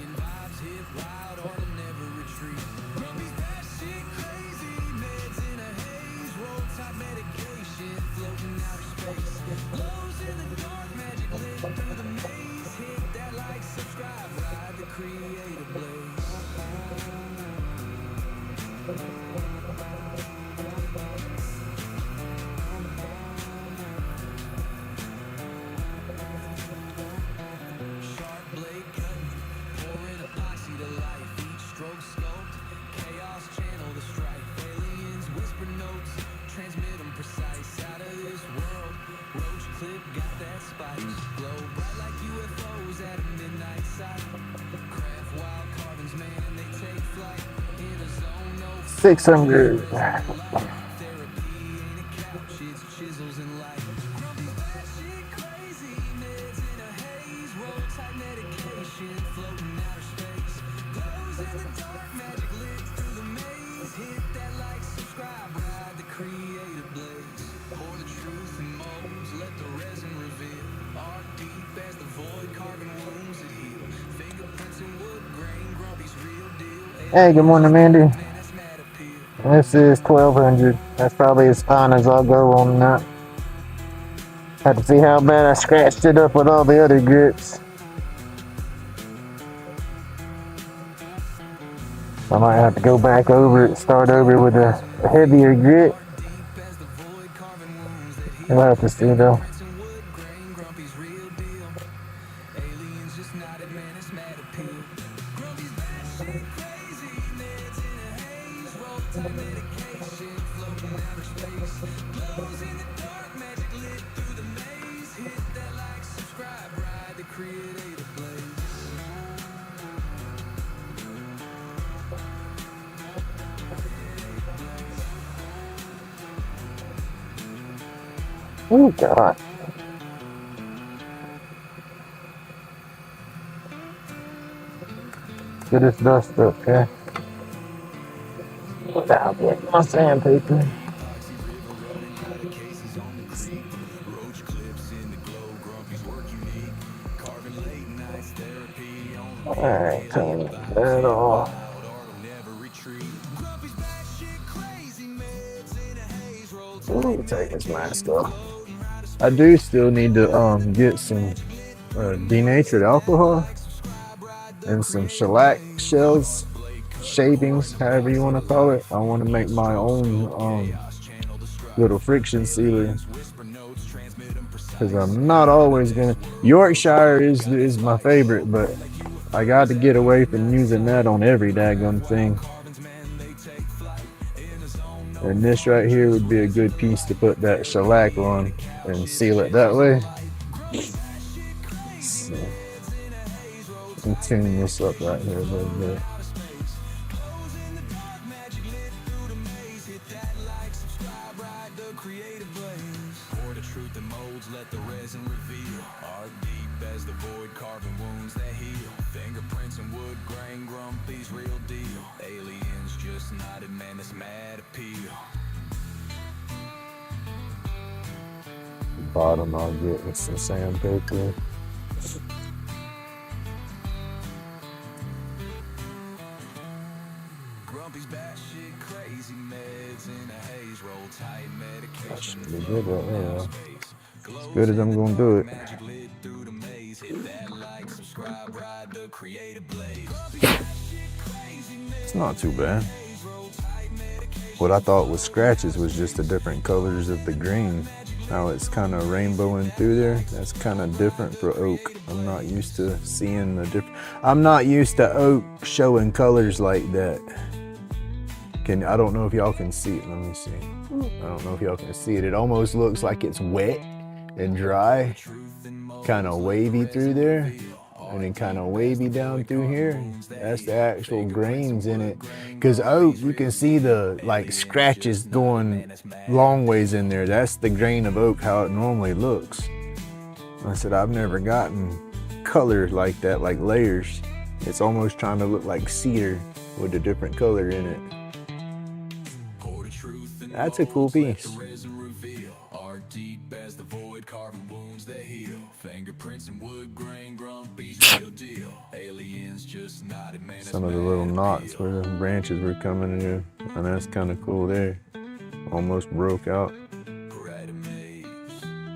Speaker 3: 600. Hey, good morning, Mandy. This is 1200. That's probably as fine as I'll go on that. Have to see how bad I scratched it up with all the other grits. I might have to go back over it, start over with a heavier grit. We'll have to see though. Oh God. Get this dust up, okay? Without getting my sandpaper. Alright, turn that off. Ooh, take this mask off. I do still need to get some denatured alcohol and some shellac shells, shavings, however you want to call it. I want to make my own little friction sealer because I'm not always gonna. Yorkshire is my favorite, but I got to get away from using that on every daggone thing. And this right here would be a good piece to put that shellac on and seal it that way. So, I'm tuning this up right here a little bit. Bottom I'll get with some sandpaper. That should be good right now. As good as I'm gonna do it. It's not too bad. What I thought was scratches was just the different colors of the green. How it's kind of rainbowing through there. That's kind of different for oak. I'm not used to seeing the different. I'm not used to oak showing colors like that. I don't know if y'all can see it. Let me see. I don't know if y'all can see it. It almost looks like it's wet and dry, kind of wavy through there, and then kind of wavy down through here. That's the actual grains in it. Because oak, you can see the like scratches going long ways in there. That's the grain of oak, how it normally looks. I said, I've never gotten color like that, like layers. It's almost trying to look like cedar with a different color in it. That's a cool piece. Some of the little knots where the branches were coming in, and that's kind of cool there. Almost broke out.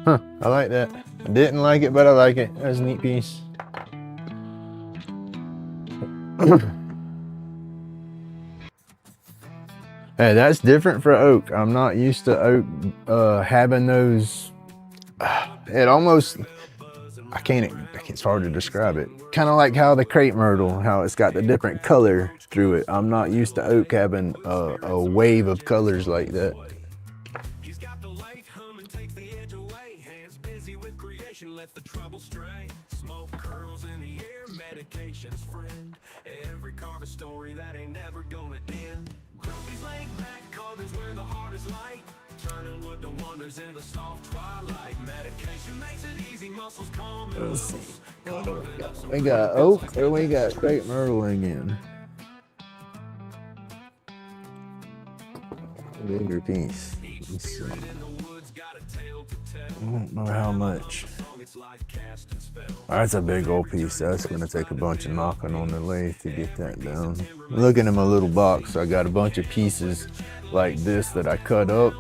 Speaker 3: Huh, I like that. I didn't like it, but I like it. That's a neat piece. Hey, that's different for oak. I'm not used to oak having those. It almost, it's hard to describe it. Kind of like how the crepe myrtle, how it's got the different color through it. I'm not used to oak having a wave of colors like that. He's got the lathe humming, takes the edge away. Hands busy with creation, let the trouble stray. Smoke curls in the air, medication's friend. Every carve a story that ain't never gonna end. Grumpy's laying
Speaker 1: welding's where the heart is light. Turning wood to wonders in the soft twilight. Medication makes it easy, muscles calm and
Speaker 2: Let's see.
Speaker 1: loose. Carving up some
Speaker 2: We got oak or we got crepe myrtle again. Bigger piece. Let's see. I don't know how much. That's a big old piece. That's gonna take a bunch of knocking on the lathe to get that down. Looking in my little box, I got a bunch of pieces like this that I cut up.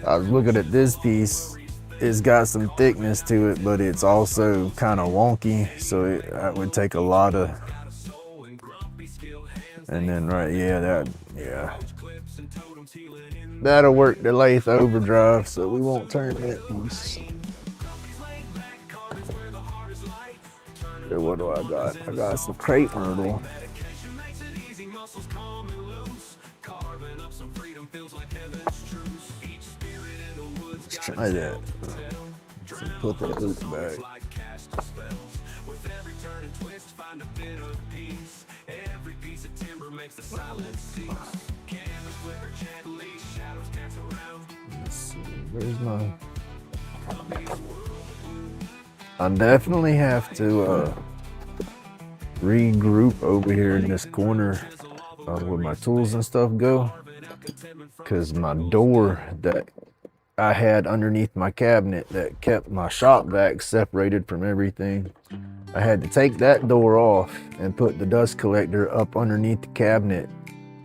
Speaker 2: I was looking at this piece. It's got some thickness to it, but it's also kind of wonky, so that would take a lot of. And then that'll work the lathe overdrive, so we won't turn that piece. So what do I got? I got some crepe myrtle. Let's try that. So put that hoop back. Let's see, where's my? I definitely have to regroup over here in this corner where my tools and stuff go, because my door that I had underneath my cabinet that kept my shop vac separated from everything, I had to take that door off and put the dust collector up underneath the cabinet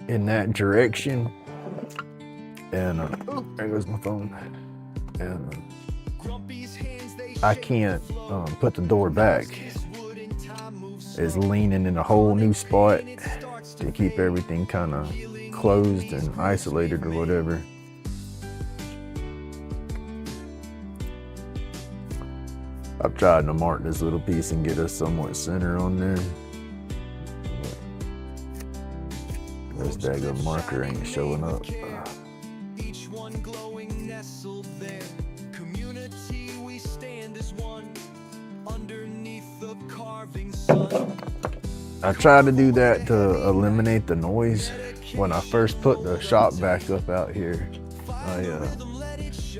Speaker 2: in that direction. And there goes my phone. And I can't put the door back. It's leaning in a whole new spot to keep everything kind of closed and isolated or whatever. I've tried to mark this little piece and get us somewhat center on there. This daggone marker ain't showing up.
Speaker 1: Each one glowing nestled there. Community, we stand as one underneath the carving sun.
Speaker 2: I tried to do that to eliminate the noise. When I first put the shop back up out here,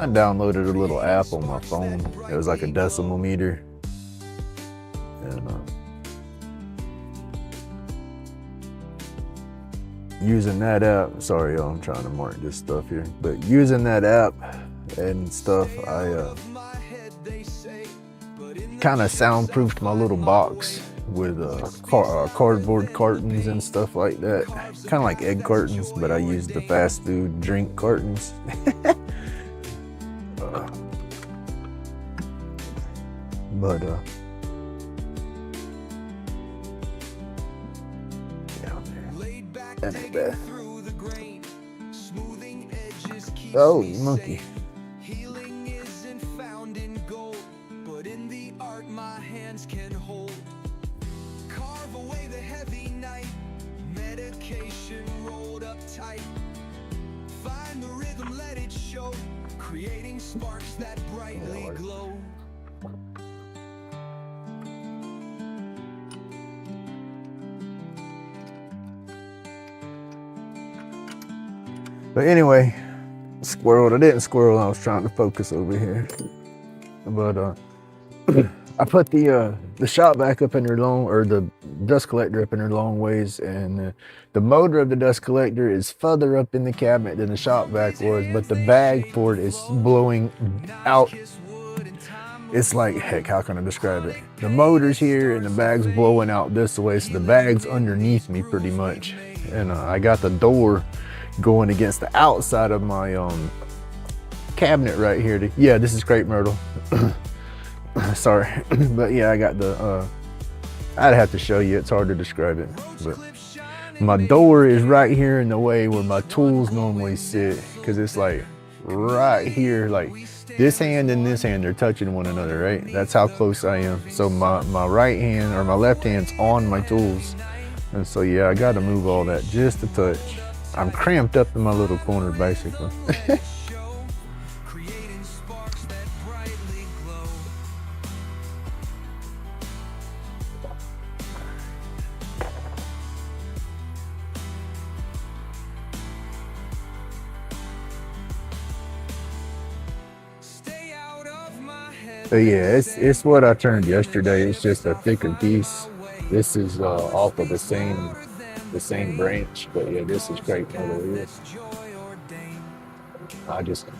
Speaker 2: I downloaded a little app on my phone. It was like a decimal meter. And using that app, sorry y'all, I'm trying to mark this stuff here, but using that app and stuff, I kind of soundproofed my little box with cardboard cartons and stuff like that. Kind of like egg cartons, but I used the fast food drink cartons. But that ain't bad. Oh, monkey.
Speaker 1: Healing isn't found in gold, but in the art my hands can hold. Carve away the heavy night, medication rolled up tight. Find the rhythm, let it show, creating sparks that brightly glow.
Speaker 2: But anyway, squirrel. I didn't squirrel. I was trying to focus over here. But I put the shop back up in there long, or the dust collector up in there long ways, and the motor of the dust collector is further up in the cabinet than the shop vac was, but the bag for it is blowing out. It's like, heck, how can I describe it? The motor's here and the bag's blowing out this way, so the bag's underneath me pretty much. And I got the door going against the outside of my cabinet right here. Yeah, this is crepe myrtle. Sorry, but yeah, I got the, I'd have to show you, it's hard to describe it. But my door is right here in the way where my tools normally sit, because it's like right here, like this hand and this hand are touching one another, right? That's how close I am. So my right hand or my left hand's on my tools. And so yeah, I got to move all that just a touch. I'm cramped up in my little corner, basically. But yeah, it's what I turned yesterday. It's just a thicker piece. This is off of the same branch, but yeah, this is crepe myrtle here.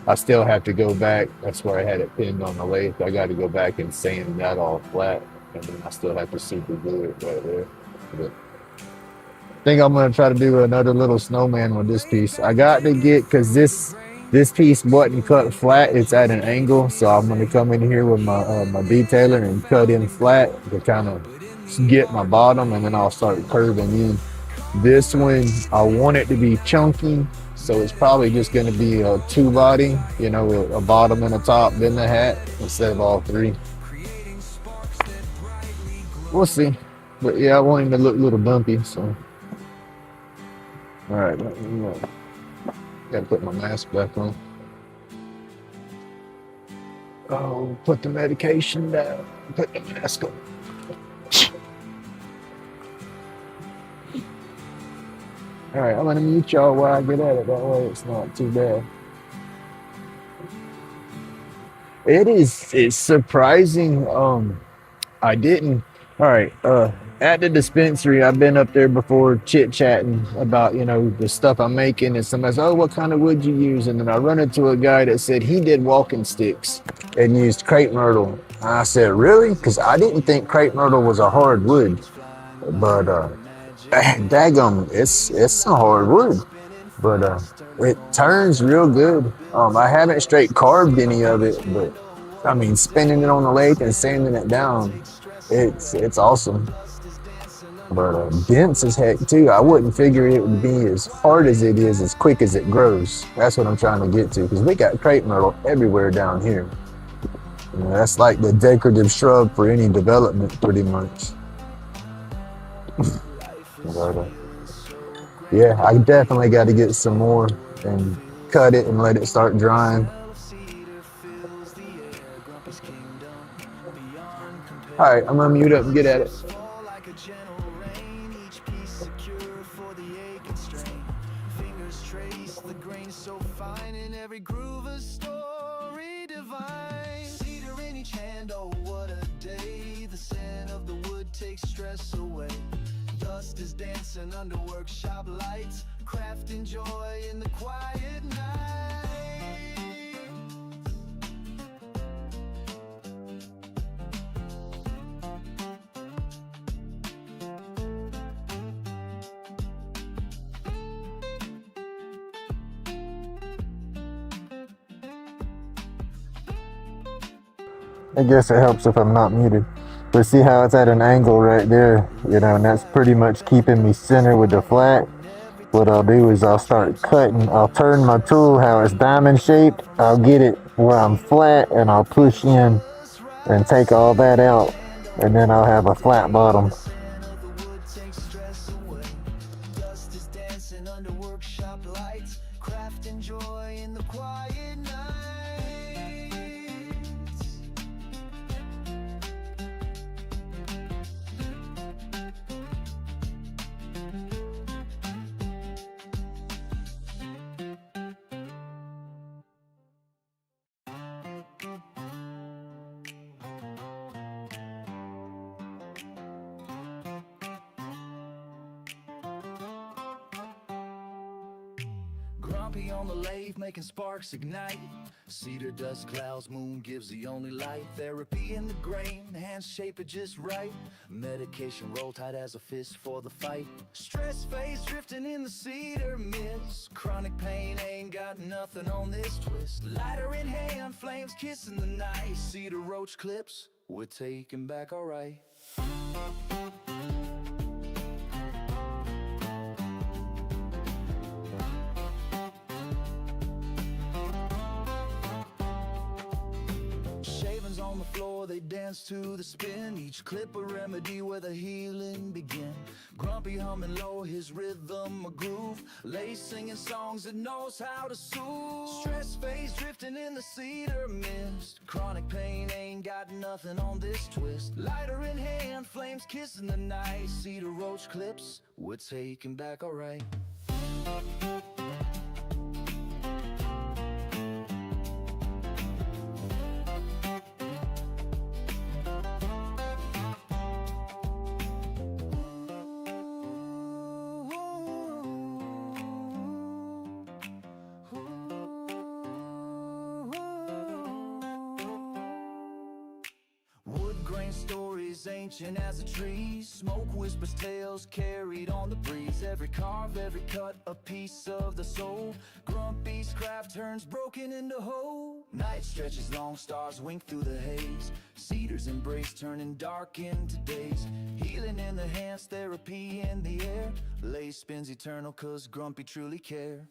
Speaker 2: I still have to go back. That's where I had it pinned on the lathe. I got to go back and sand that all flat, and then I still have to super glue it right there. But I think I'm gonna try to do another little snowman with this piece. I got to get because this piece wasn't cut flat. It's at an angle, so I'm gonna come in here with my detailer and cut in flat to kind of get my bottom, and then I'll start curving in. This one, I want it to be chunky, so it's probably just going to be a two body, with a bottom and a top, then the hat, instead of all three. We'll see. But yeah, I want him to look a little bumpy, so. All right, gotta put my mask back on. Oh, put the medication down, put the mask on. All right, I'm gonna mute y'all while I get at it. That way it's not too bad. It's surprising. I didn't. All right. At the dispensary, I've been up there before chit chatting about, the stuff I'm making, and somebody says, "Oh, what kind of wood you use?" And then I run into a guy that said he did walking sticks and used crepe myrtle. And I said, "Really?" Because I didn't think crepe myrtle was a hard wood, but daggum, it's a hard wood, but it turns real good. I haven't straight carved any of it, but I mean, spinning it on the lathe and sanding it down, it's awesome. But dense as heck too. I wouldn't figure it would be as hard as it is, as quick as it grows. That's what I'm trying to get to, because we got crepe myrtle everywhere down here. That's like the decorative shrub for any development, pretty much. But, yeah, I definitely got to get some more and cut it and let it start drying. All right, I'm gonna mute up and get at it.
Speaker 1: Stress away. Dust is dancing under workshop lights, crafting joy in the quiet night.
Speaker 2: I guess it helps if I'm not muted. But see how it's at an angle right there, and that's pretty much keeping me center with the flat. What I'll do is I'll start cutting. I'll turn my tool how it's diamond shaped. I'll get it where I'm flat, and I'll push in and take all that out, and then I'll have a flat bottom.
Speaker 1: Grumpy on the lathe, making sparks ignite. Cedar dust clouds, moon gives the only light. Therapy in the grain, hands shape it just right. Medication roll tight as a fist for the fight. Stress phase drifting in the cedar mist. Chronic pain ain't got nothing on this twist. Lighter in hand, flames kissing the night. Cedar roach clips, we're taking back alright. On the floor, they dance to the spin. Each clip a remedy where the healing begin. Grumpy humming low, his rhythm a groove. Lace singing songs that knows how to soothe. Stress phase drifting in the cedar mist. Chronic pain ain't got nothing on this twist. Lighter in hand, flames kissing the night. Cedar roach clips, we're taking back alright. chain stories ancient as a tree. Smoke whispers tales carried on the breeze. Every carve, every cut, a piece of the soul. Grumpy scrap turns broken into whole. Night stretches long, stars wink through the haze. Cedars embrace, turning dark into days. Healing in the hands, therapy in the air. Lathe spins eternal, cause Grumpy truly care.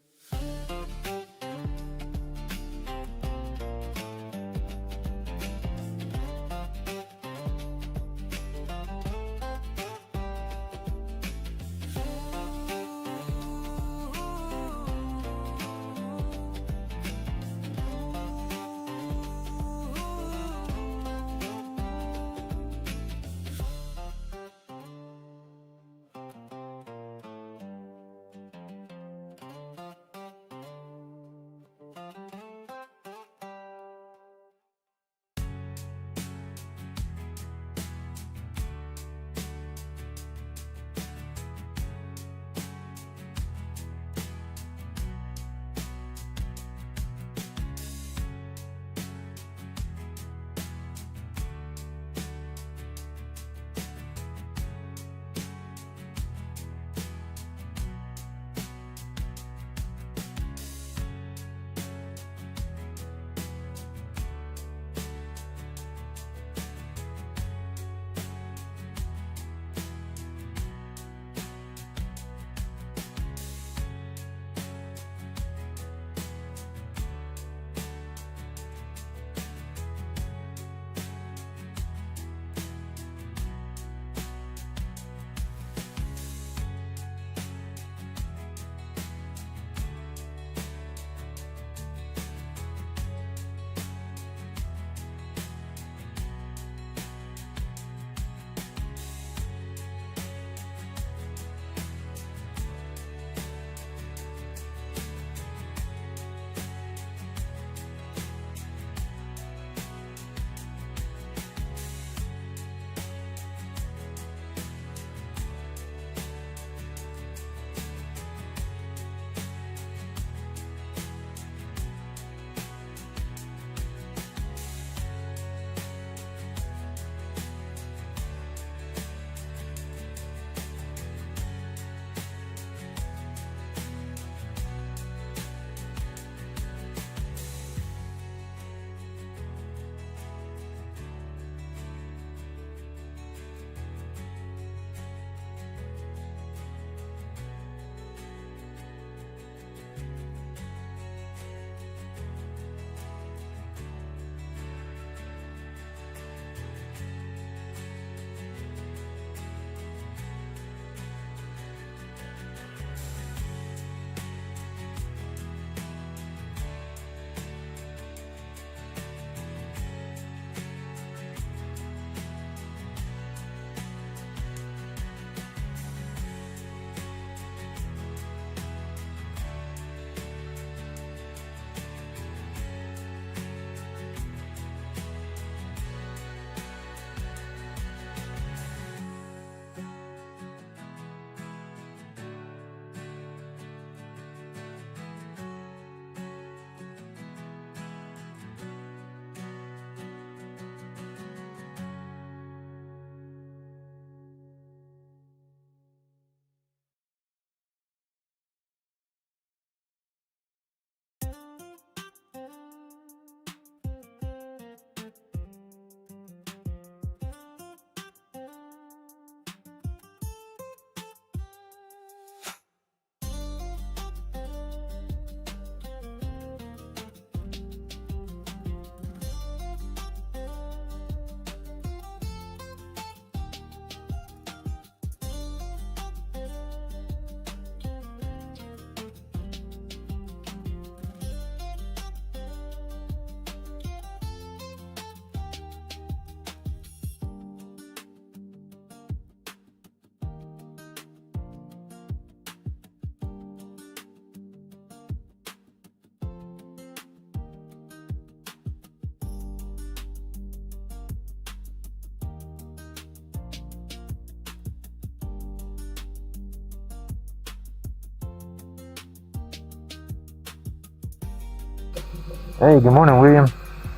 Speaker 3: Hey, good morning, William.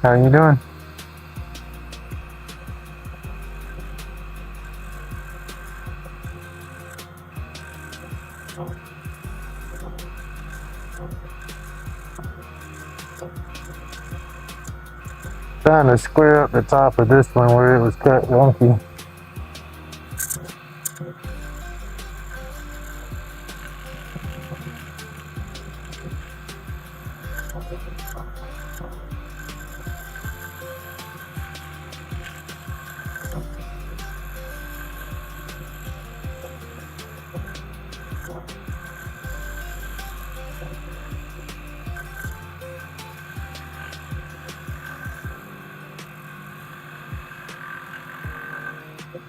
Speaker 3: How are you doing? Trying to square up the top of this one where it was cut wonky.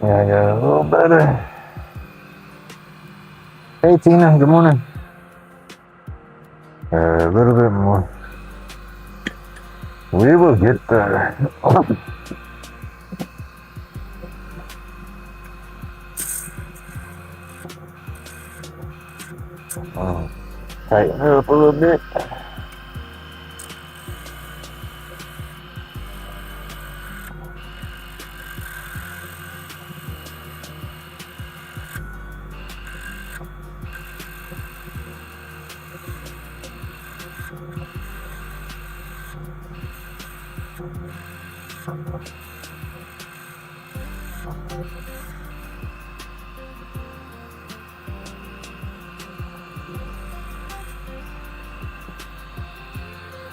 Speaker 3: Yeah, a little better. Hey Tina, good morning. A little bit more. We will get there. Tighten it up a little bit.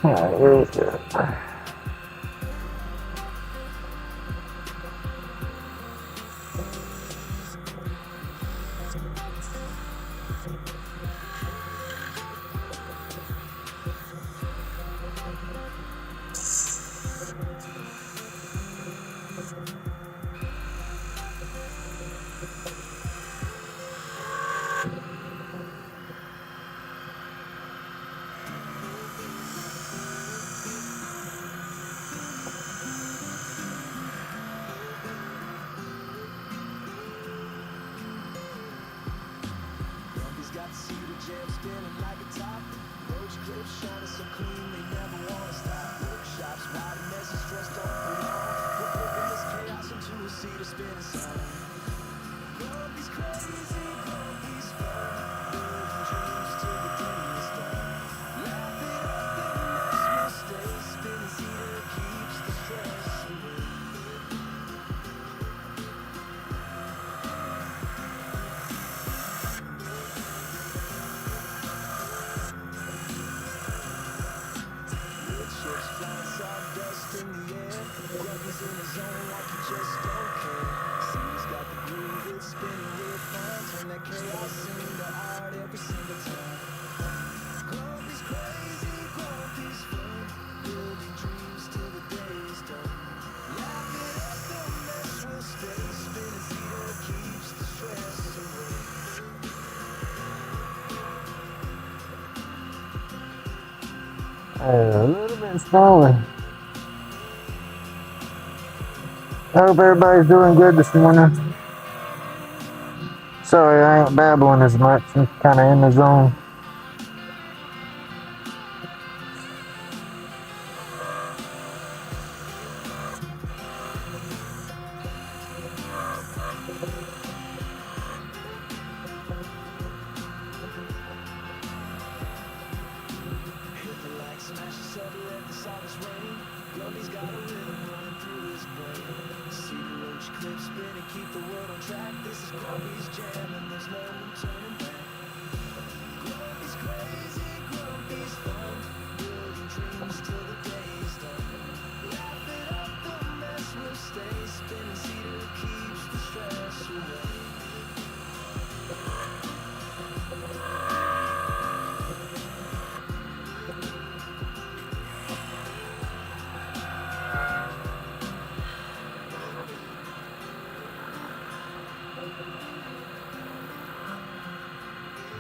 Speaker 3: Alright, here we go.
Speaker 1: He's got the cedar jam standing like a top. Roach clips shining so clean they never wanna stop. Workshops wide and messy, stressed don't belong. We're flipping this chaos into a cedar spinning song. Grumpy's crazy, Grumpy's fun. Building dreams till the day is done. Laughing up the mess will stay. Spinning cedar keeps the stress away. Ships flying sawdust in the air. Grumpy's in his zone like he just don't care. Cedar's got the groove, it's spinning real fun. Turn that chaos into art every single time. Grumpy's crazy, Grumpy's fun. Building dreams till the day is done. Laughing at the mess will stay. Spinning cedar keeps the stress away.
Speaker 3: A little bit smaller. I hope everybody's doing good this morning. Sorry, I ain't babbling as much. I'm kind of in the zone.
Speaker 1: Smash the subtle, let the sawdust rain. Grumpy's got a rhythm running through his brain. Cedar roach clips spinning, keep the world on track. This is Grumpy's jam and there's no turning back. Grumpy's crazy, Grumpy's fun. Building dreams till the day is done. Laughing up the mess will stay. Spinning cedar keeps the stress away.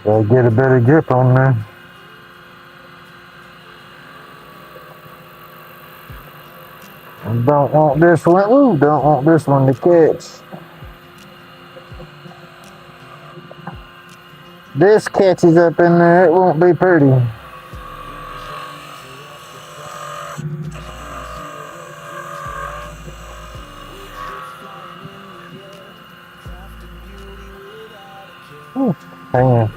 Speaker 3: Gotta get a better grip on there. Don't want this one. Ooh, don't want this one to catch. This catches up in there, it won't be pretty. Ooh, hang on.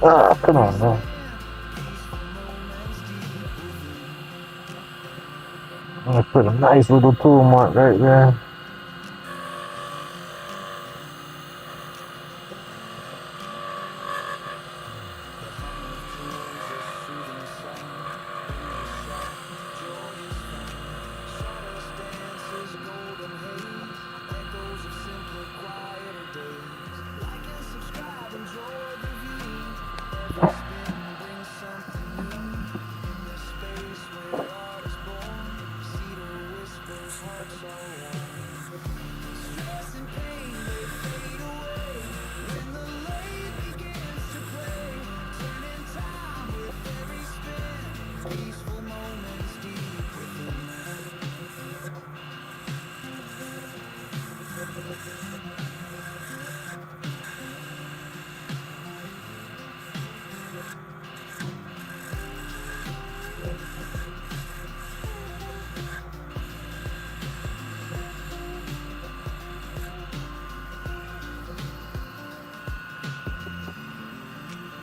Speaker 3: Ah, come on, man. I'm gonna put a nice little tool mark right there.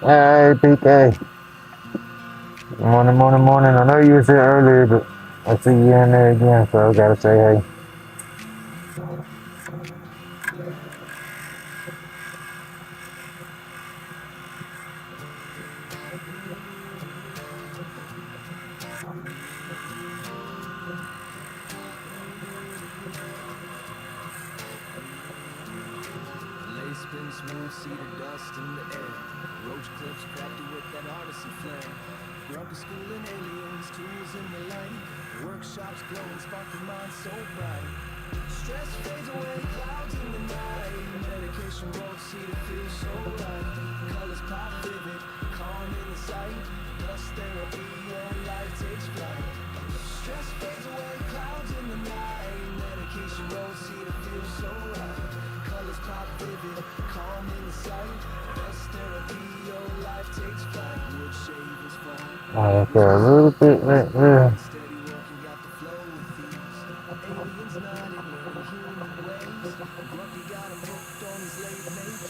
Speaker 3: Hey, PK. Morning, morning, morning. I know you was here earlier, but I see you in there again, so I gotta say hey.
Speaker 1: Lace spin smooth, cedar dust in the air. Roach clips crafted with that artisan flair. Grumpy schooling aliens, tools in the light. Workshops glowing, sparkling minds so bright. Stress fades away, clouds in the night. Medication road, cedar feels so right. Colors pop vivid, calm in the sight. Dust therapy, your life takes flight. Stress fades away, clouds in the night. Medication road, cedar feels so right. Colors pop vivid, calm in the sight. Dust therapy, your life takes flight. Wood shave is fun.
Speaker 3: Okay, a little bit right there.
Speaker 1: Steady walking, got the flow with ease. Aliens nodding, learning human ways. Grumpy got him hooked on his late plays.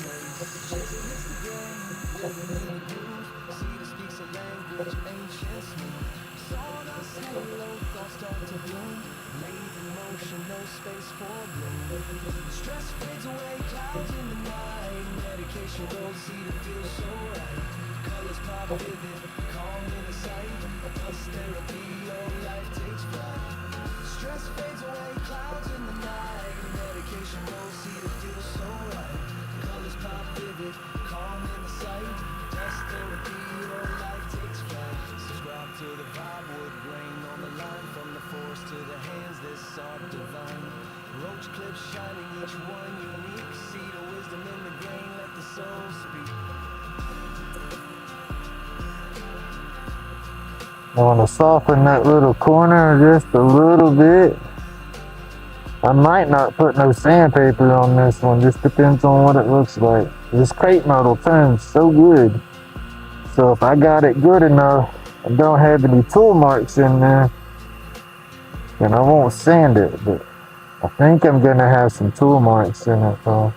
Speaker 1: Chaser hits the game, living in the groove. Cedar speaks a language, ancient smooth. Sawdust halo, thoughts start to bloom. Lathe in motion, no space for bloom. Stress fades away, clouds in the night. Medication goes, cedar feels so right. Colors pop vivid, calm in the sight. Dust therapy, your life takes flight. Stress fades away, clouds in the night. Medication goes, cedar feels so right. Colors pop vivid, calm in the sight. Dust therapy, your life takes flight. Subscribe to the vibe, wood grain on the line. From the forest to the hands, this art divine. Roach clips shining, each one unique. Cedar wisdom in the grain, let the soul speak.
Speaker 3: I want to soften that little corner just a little bit. I might not put no sandpaper on this one, just depends on what it looks like. This crepe metal turns so good. So if I got it good enough and don't have any tool marks in there, then I won't sand it. But I think I'm gonna have some tool marks in it though.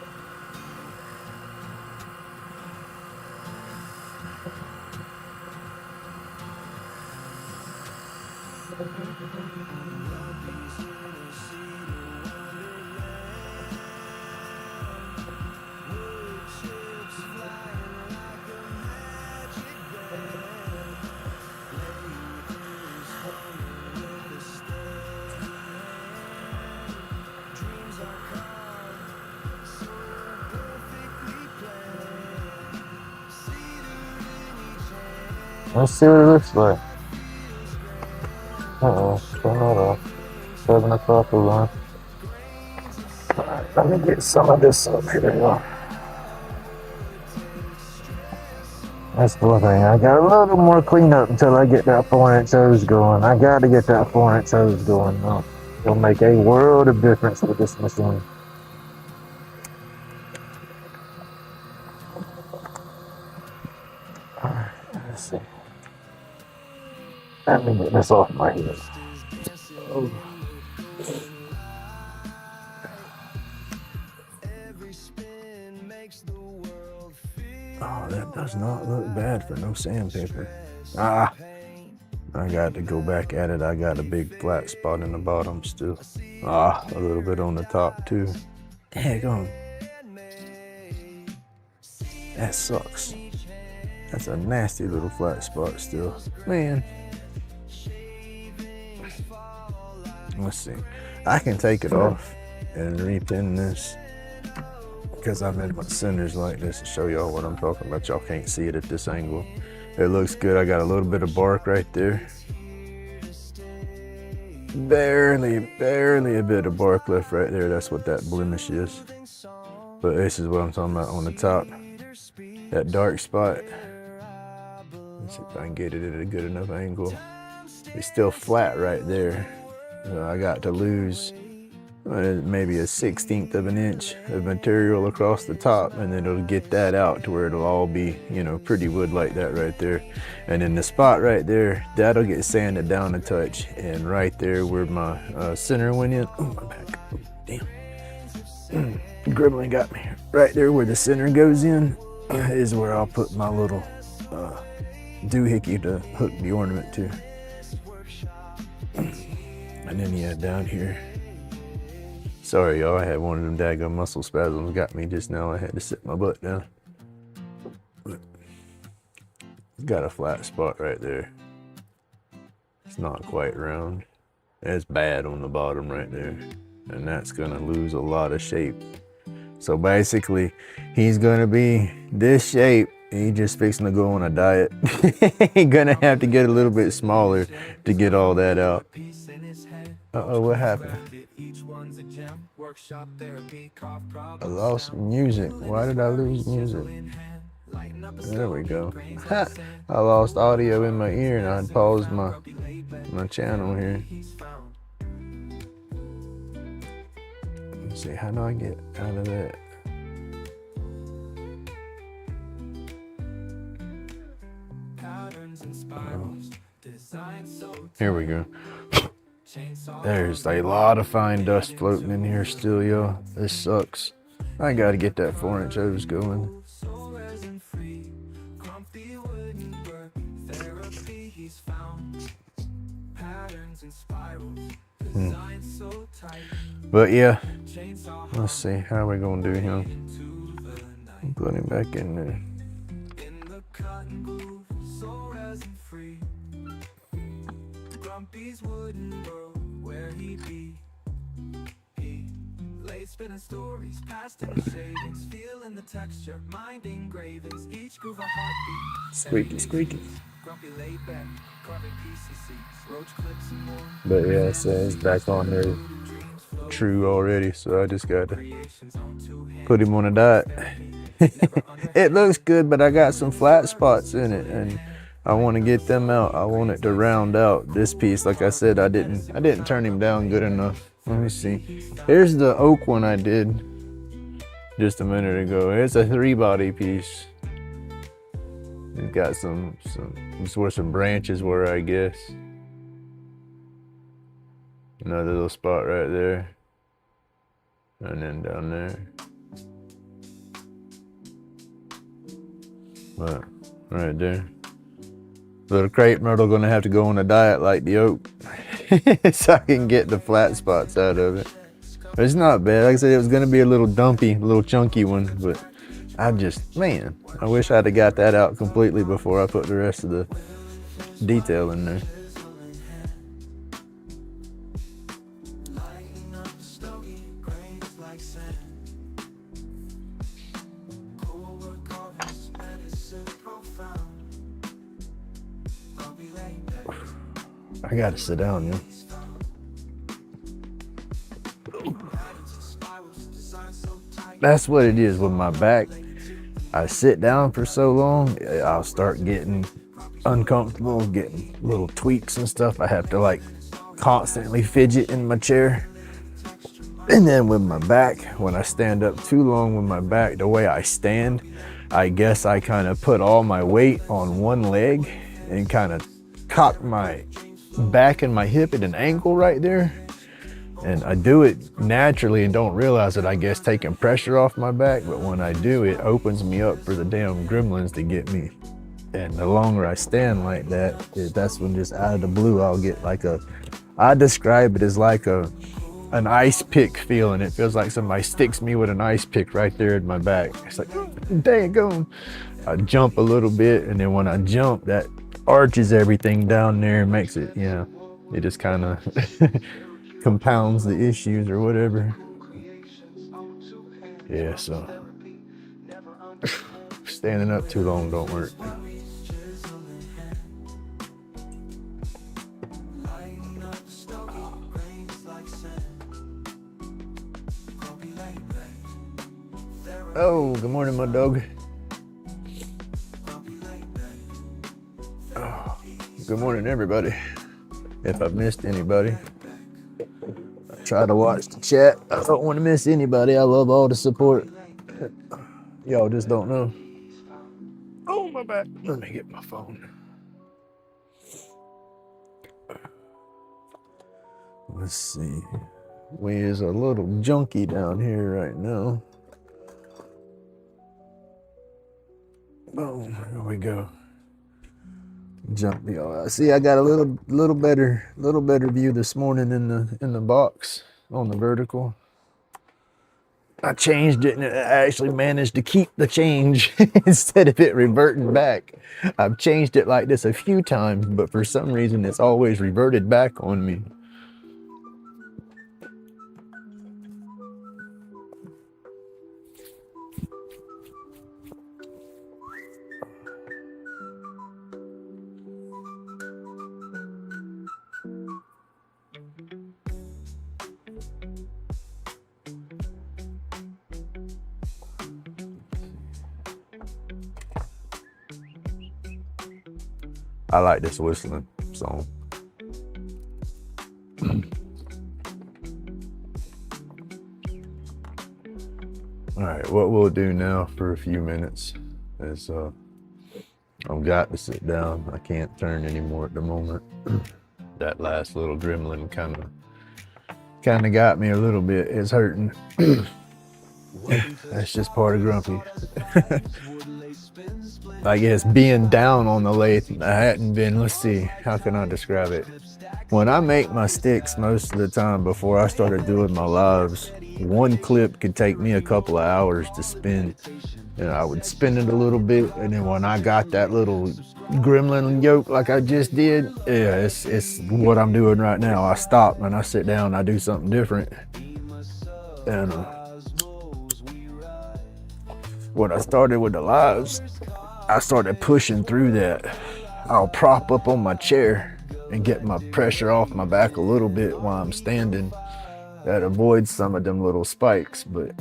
Speaker 3: Let's see what it looks like. Uh-oh, turn that off. 7 o'clock alarm. Alright, let me get some of this up here. That's the one thing. I got a little more cleanup until I get that 4-inch hose going. I gotta get that 4-inch hose going. It'll make a world of difference with this machine. Alright, let's see. Let me get this off my head. Oh.
Speaker 2: Oh, that does not look bad for no sandpaper. Ah, I got to go back at it. I got a big flat spot in the bottom still. Ah, a little bit on the top too. Daggone. That sucks. That's a nasty little flat spot still. Man. Let's see. I can take it off and repin this because I made my centers like this to show y'all what I'm talking about. Y'all can't see it at this angle. It looks good. I got a little bit of bark right there. Barely a bit of bark left right there. That's what that blemish is. But this is what I'm talking about on the top. That dark spot. Let's see if I can get it at a good enough angle. It's still flat right there. So I got to lose maybe a 1/16 of an inch of material across the top, and then it'll get that out to where it'll all be, you know, pretty wood like that right there. And then the spot right there, that'll get sanded down a touch. And right there where my center went in, oh, my back, oh, damn. Gribbling got me. Right there where the center goes in is where I'll put my little doohickey to hook the ornament to. And then yeah, down here. Sorry y'all, I had one of them daggone muscle spasms got me just now. I had to sit my butt down. But got a flat spot right there. It's not quite round. It's bad on the bottom right there. And that's gonna lose a lot of shape. So basically, he's gonna be this shape. He just fixing to go on a diet. He's gonna have to get a little bit smaller to get all that out. Uh-oh, what happened? I lost music. Why did I lose music? There we go. I lost audio in my ear and I paused my channel here. Let's see, how do I get out of that? Here we go. There's a lot of fine dust floating in here still, y'all. This sucks. I gotta get that 4-inch hose going. But yeah, let's see, how are we gonna do him? Put him back in there. Spinning stories, past and shavings, feeling the texture, mind engravings, each groove a heartbeat. Squeaky, squeaky. Grumpy laid back, carving PCCs, roach clips and more. But yeah, so it's back on there, true already. So I just got to put him on a diet. It looks good, but I got some flat spots in it, and I want to get them out. I want it to round out this piece. Like I said, I didn't turn him down good enough. Let me see. Here's the oak one I did just a minute ago. It's a 3-body piece. It's got some where some branches were, I guess. Another little spot right there. And then down there. But right there. Little crepe myrtle gonna have to go on a diet like the oak. So I can get the flat spots out of it. But it's not bad. Like I said, it was gonna be a little dumpy, a little chunky one, but I wish I'd have got that out completely before I put the rest of the detail in there. I gotta sit down, yeah. That's what it is with my back. I sit down for so long, I'll start getting uncomfortable, getting little tweaks and stuff. I have to like constantly fidget in my chair. And then with my back, when I stand up too long with my back, the way I stand, I guess I kind of put all my weight on one leg and kind of cock my back and my hip at an angle right there. And I do it naturally and don't realize it, I guess, taking pressure off my back. But when I do, it opens me up for the damn gremlins to get me. And the longer I stand like that, that's when just out of the blue, I'll get like I describe it as like an ice pick feeling. It feels like somebody sticks me with an ice pick right there in my back. It's like, dang, go. I jump a little bit, and then when I jump, that arches everything down there and makes it, it just kind of compounds the issues or whatever. Yeah, so standing up too long don't work. Oh, good morning, my dog. Oh, good morning, everybody. If I've missed anybody, I try to watch the chat. I don't want to miss anybody. I love all the support. Y'all just don't know. Oh, my back. Let me get my phone. Let's see. We is a little junky down here right now. Boom, here we go. Jump y'all. See, I got a little better view this morning in the box on the vertical. I changed it and I actually managed to keep the change instead of it reverting back. I've changed it like this a few times, but for some reason it's always reverted back on me. I like this whistling song. All right, what we'll do now for a few minutes is I've got to sit down. I can't turn anymore at the moment. That last little gremlin kind of got me a little bit. It's hurting. That's just part of grumpy. I guess being down on the lathe, I hadn't been, let's see, how can I describe it? When I make my sticks most of the time before I started doing my lives, one clip could take me a couple of hours to spin. And I would spin it a little bit, and then when I got that little gremlin yoke like I just did, yeah, it's what I'm doing right now. I stop and I sit down, I do something different. And when I started with the lives, I started pushing through that. I'll prop up on my chair and get my pressure off my back a little bit while I'm standing. That avoids some of them little spikes, but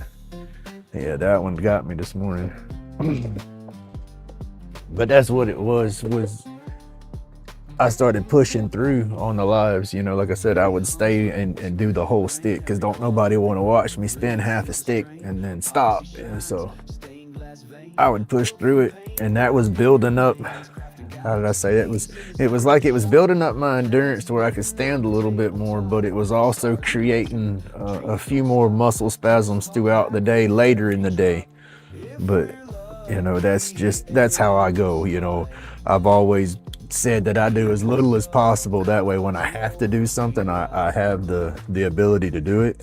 Speaker 2: yeah, that one got me this morning. But that's what it was I started pushing through on the lives. Like I said, I would stay and do the whole stick because don't nobody want to watch me spin half a stick and then stop. And so I would push through it, and that was building up. How did I say it? It was like it was building up my endurance to where I could stand a little bit more, but it was also creating a few more muscle spasms throughout the day, later in the day. But that's how I go. I've always said that I do as little as possible. That way, when I have to do something, I have the ability to do it.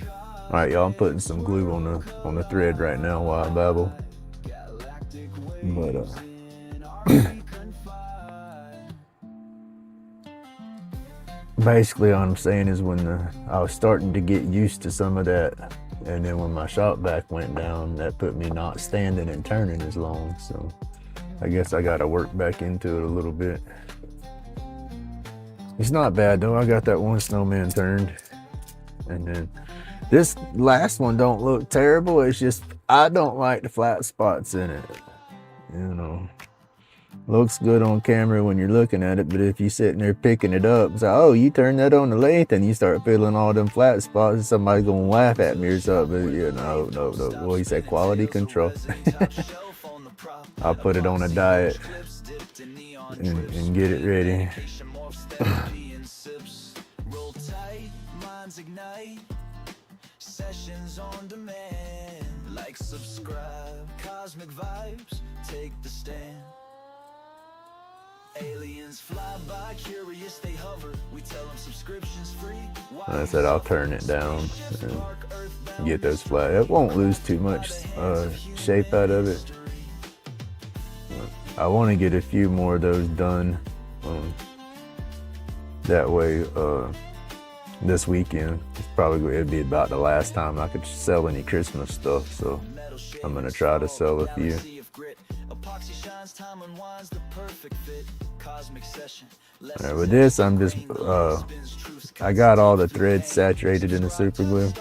Speaker 2: All right, y'all. I'm putting some glue on the thread right now while I babble. But basically, all I'm saying is when I was starting to get used to some of that, and then when my shop back went down, that put me not standing and turning as long. So I guess I got to work back into it a little bit. It's not bad though. I got that one snowman turned, and then this last one don't look terrible. It's just I don't like the flat spots in it. Looks good on camera when you're looking at it, but if you're sitting there picking it up, it's like, oh, you turn that on the lathe and you start feeling all them flat spots, somebody's gonna laugh at me or something. No. Well, he said quality control. I'll put it on a diet and get it ready.
Speaker 1: ignite. Sessions on demand. Like, subscribe. Cosmic vibes, take the stand. Aliens fly by, curious they hover. We tell them subscriptions free.
Speaker 2: I said I'll turn it down and get those flat. It won't lose too much shape out of it. I want to get a few more of those done. That way, this weekend, it'd be about the last time I could sell any Christmas stuff. So I'm gonna try to sell a few. Alright, with this, I'm just, I got all the threads saturated in the super glue.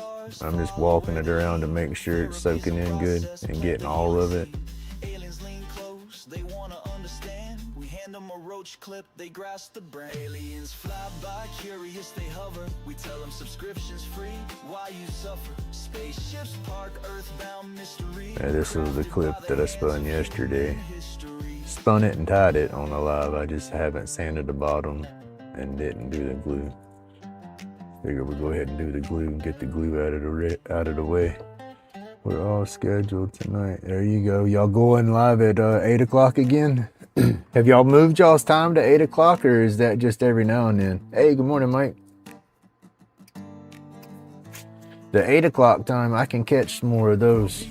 Speaker 2: I'm just walking it around to make sure it's soaking in good and getting all of it. Clip, they grasp the brain. Aliens fly by, curious they hover. We tell them subscriptions free. Why you suffer? Spaceships park, earthbound mystery. Yeah, this was the clip that I spun yesterday. Spun it and tied it on the live. I just haven't sanded the bottom and didn't do the glue. Figure we'll go ahead and do the glue and get the glue out of the way. We're all scheduled tonight. There you go. Y'all going live at 8 o'clock again? Have y'all moved y'all's time to 8 o'clock, or is that just every now and then? Hey, good morning, Mike. The 8 o'clock time, I can catch more of those.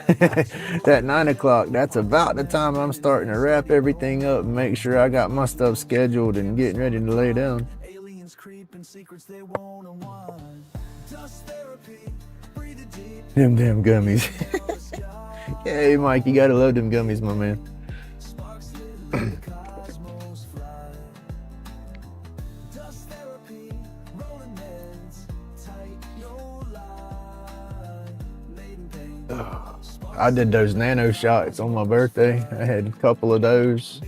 Speaker 2: That 9 o'clock, that's about the time I'm starting to wrap everything up and make sure I got my stuff scheduled and getting ready to lay down. Them damn gummies. Hey, Mike, you gotta love them gummies, my man. I did those nano shots on my birthday. I had a couple of those.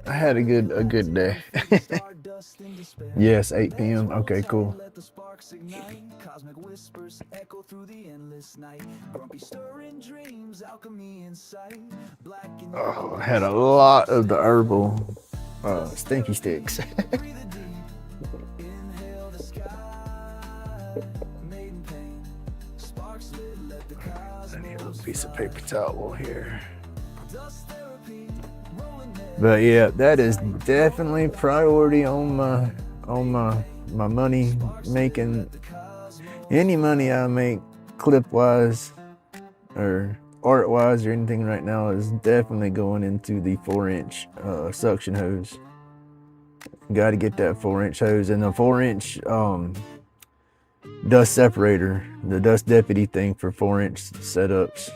Speaker 2: I had a good day. Yes, 8 p.m. Okay, cool. Oh, I had a lot of the herbal stinky sticks. I need a little piece of paper towel here. But yeah, that is definitely priority on my money making. Any money I make clip wise or art wise or anything right now is definitely going into the 4-inch suction hose. Got to get that 4-inch hose and the 4-inch dust separator, the dust deputy thing for 4-inch setups.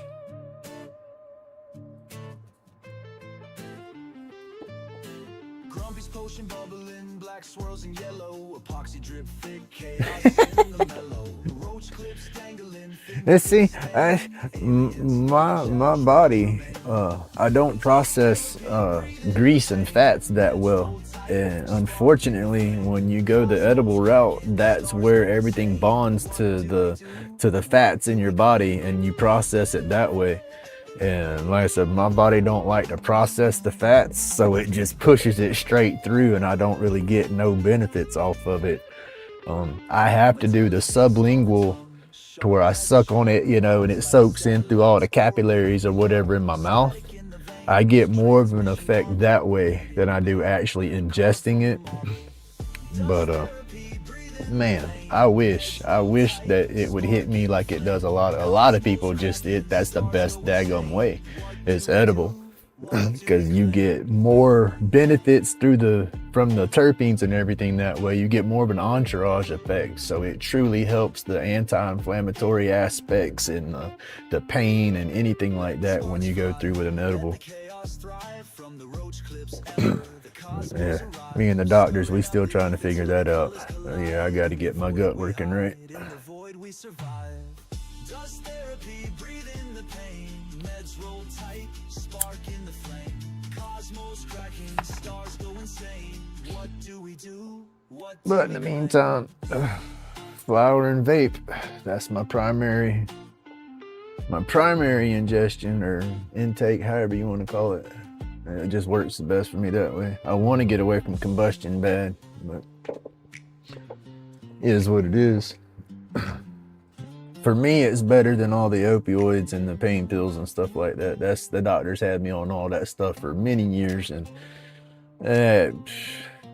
Speaker 2: Swirls in yellow, epoxy drip thick, chaos in the mellow. Roach clips dangling. Let's see, my body, I don't process grease and fats that well, and unfortunately, when you go the edible route, that's where everything bonds to the fats in your body, and you process it that way. And like I said, my body don't like to process the fats, so it just pushes it straight through, and I don't really get no benefits off of it. I have to do the sublingual to where I suck on it, you know, and it soaks in through all the capillaries or whatever in my mouth. I get more of an effect that way than I do actually ingesting it. But man, I wish that it would hit me like it does a lot of people. That's the best daggum way. It's edible because you get more benefits from the terpenes and everything that way. You get more of an entourage effect, so it truly helps the anti-inflammatory aspects and the pain and anything like that when you go through with an edible. Yeah, me and the doctors, we still trying to figure that out. Yeah, I got to get my gut working right. But in the meantime, flower and vape, that's my primary ingestion or intake, however you want to call it. It just works the best for me that way. I want to get away from combustion bad, but it is what it is. For me, it's better than all the opioids and the pain pills and stuff like that. That's the doctors had me on all that stuff for many years, and it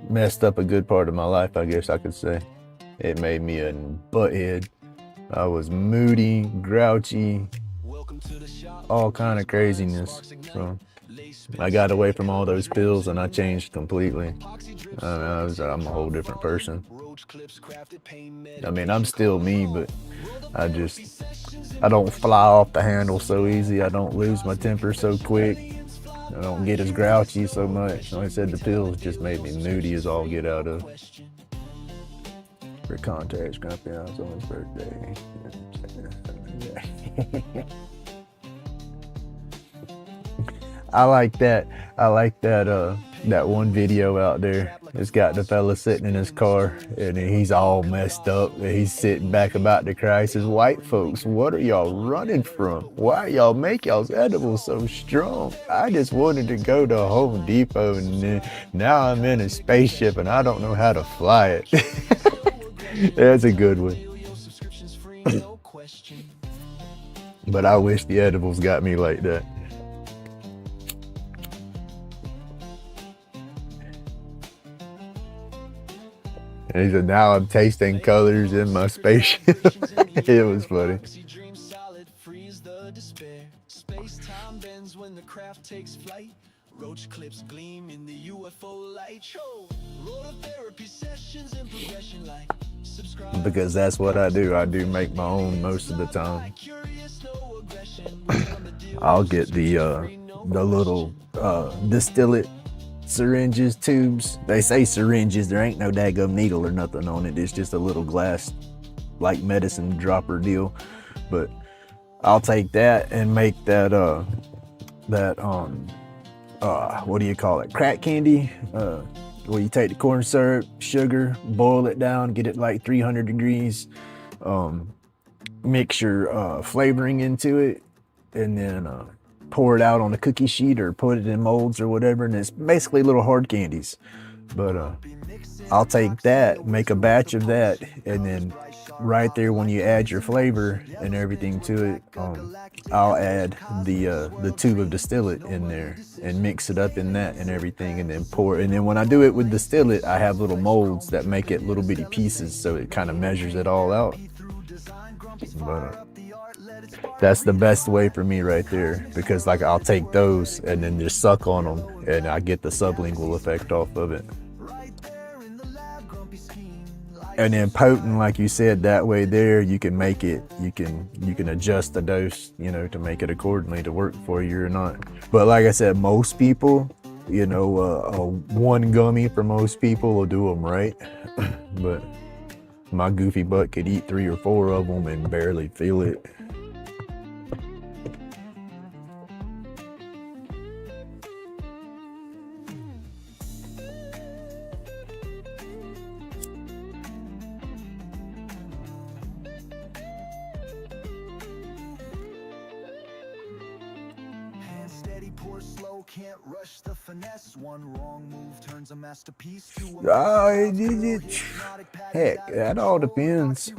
Speaker 2: messed up a good part of my life, I guess I could say. It made me a butthead. I was moody, grouchy, all kind of craziness. So I got away from all those pills and I changed completely. I'm a whole different person. I mean, I'm still me, but I don't fly off the handle so easy. I don't lose my temper so quick. I don't get as grouchy so much. Like I said, the pills just made me moody as all get out of. For context, Grumpy, I was on his birthday. I like that that one video out there. It's got the fella sitting in his car and he's all messed up and he's sitting back about to cry. He says, "White folks, what are y'all running from? Why y'all make y'all's edibles so strong? I just wanted to go to Home Depot and now I'm in a spaceship and I don't know how to fly it." That's a good one. But I wish the edibles got me like that. And he said, "Now I'm tasting colors in my spaceship." It was funny. Roach clips gleam in the UFO light show. Therapy sessions and progression light. Because that's what I do. I do make my own most of the time. I'll get the little distillate syringes, tubes. They say syringes. There ain't no daggum needle or nothing on it. It's just a little glass, like medicine dropper deal. But I'll take that and make that what do you call it? Crack candy. Where you take the corn syrup, sugar, boil it down, get it like 300 degrees, mix your flavoring into it, and then pour it out on a cookie sheet or put it in molds or whatever, and it's basically little hard candies. But I'll take that, make a batch of that, and then right there when you add your flavor and everything to it, I'll add the tube of distillate in there and mix it up in that and everything, and then pour. And then when I do it with distillate, I have little molds that make it little bitty pieces, so it kind of measures it all out. But that's the best way for me right there, because like I'll take those and then just suck on them, and I get the sublingual effect off of it. And then potent, like you said, that way there you can make it, you can adjust the dose, to make it accordingly to work for you or not. But like I said, most people, one gummy for most people will do them right. But my goofy butt could eat 3 or 4 of them and barely feel it.
Speaker 1: Can't rush the finesse. One wrong move turns a masterpiece to
Speaker 2: heck, that all depends.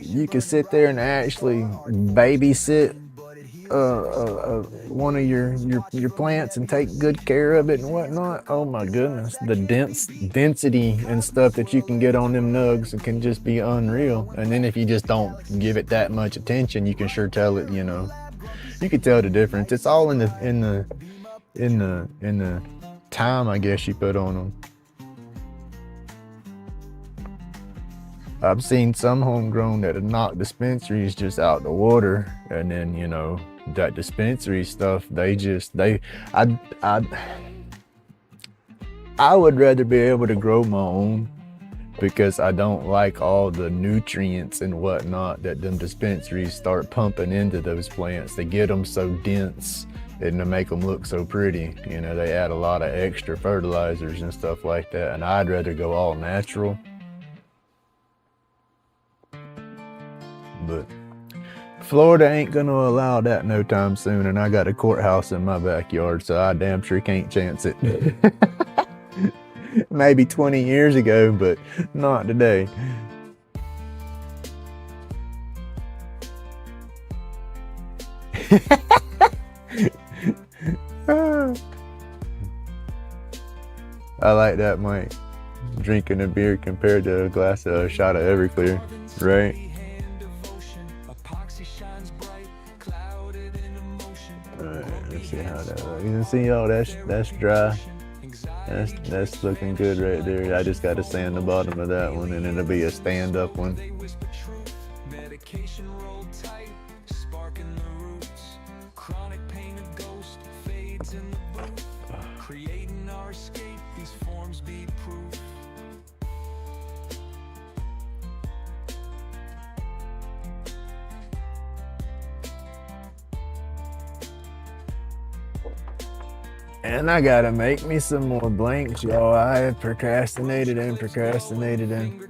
Speaker 2: You can sit there and actually babysit one of your plants and take good care of it and whatnot. Oh my goodness, the density and stuff that you can get on them nugs, it can just be unreal. And then if you just don't give it that much attention, you can sure tell it, you can tell the difference. It's all in the time, I guess, you put on them. I've seen some homegrown that have knocked dispensaries just out the water, and then that dispensary stuff, I would rather be able to grow my own, because I don't like all the nutrients and whatnot that them dispensaries start pumping into those plants. They get them so dense and to make them look so pretty. They add a lot of extra fertilizers and stuff like that, and I'd rather go all natural. But Florida ain't gonna allow that no time soon, and I got a courthouse in my backyard, so I damn sure can't chance it. Maybe 20 years ago, but not today. I like that, Mike. Drinking a beer compared to a shot of Everclear, right? Alright, let's see how that looks. You can see, oh, that's dry. That's looking good right there. I just got to sand the bottom of that one, and it'll be a stand-up one.
Speaker 1: Creating our escape, these forms be proof.
Speaker 2: And I gotta make me some more blanks, y'all. I have procrastinated and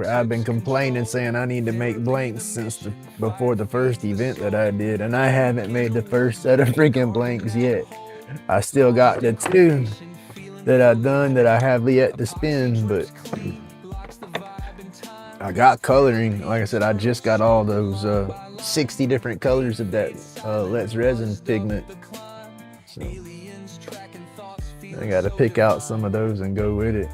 Speaker 2: I've been complaining saying I need to make blanks since before the first event that I did, and I haven't made the first set of freaking blanks yet. I still got the 2 that I've done that I have yet to spin, but I got coloring. Like I said, I just got all those 60 different colors of that Lathe resin pigment. So I gotta pick out some of those and go with it.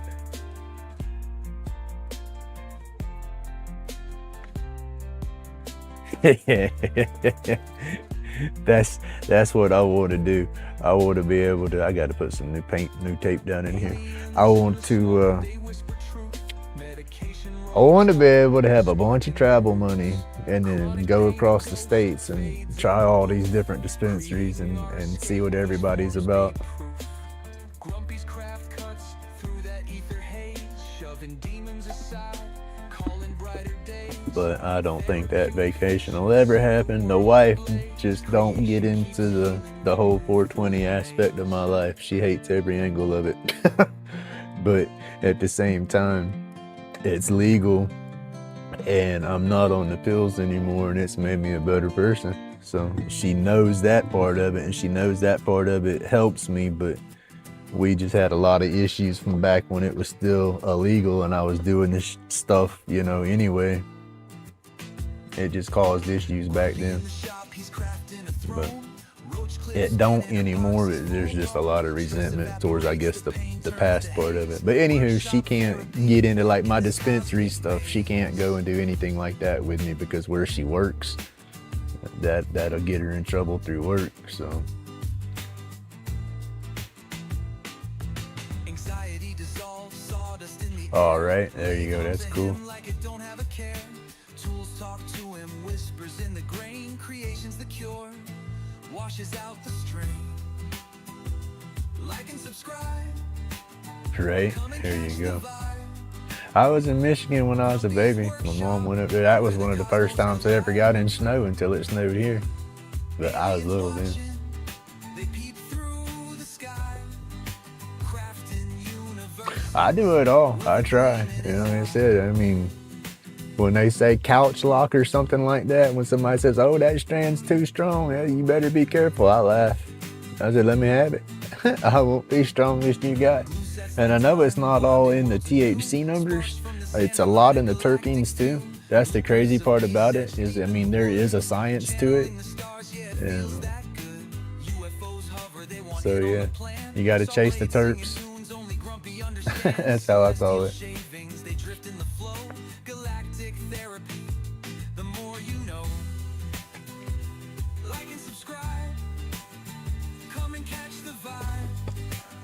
Speaker 2: That's what I want to do. I want to be able to. I got to put some new tape down in here. I want to be able to have a bunch of travel money and then go across the states and try all these different dispensaries and see what everybody's about. But I don't think that vacation will ever happen. The wife just don't get into the whole 420 aspect of my life. She hates every angle of it. But at the same time, it's legal and I'm not on the pills anymore, and it's made me a better person. So she knows that part of it, and she knows that part of it helps me, but we just had a lot of issues from back when it was still illegal and I was doing this stuff, anyway. It just caused issues back then, but it don't anymore. There's just a lot of resentment towards, I guess, the past part of it. But anywho, she can't get into like my dispensary stuff. She can't go and do anything like that with me because where she works, that'll get her in trouble through work. So. All right, there you go. That's cool. In the grain, creation's the cure, washes out the strain. Like and subscribe. Right, there you go. I was in Michigan when I was a baby. My mom went up there. That was one of the first times I ever got in snow until it snowed here. But I was little then. I do it all. I try. Like I said, when they say couch lock or something like that, when somebody says, oh, that strand's too strong, you better be careful, I laugh. I said, let me have it. I won't be strongest you got. And I know it's not all in the THC numbers. It's a lot in the terpenes too. That's the crazy part about it is, there is a science to it. And so yeah, you got to chase the terps. That's how I call it.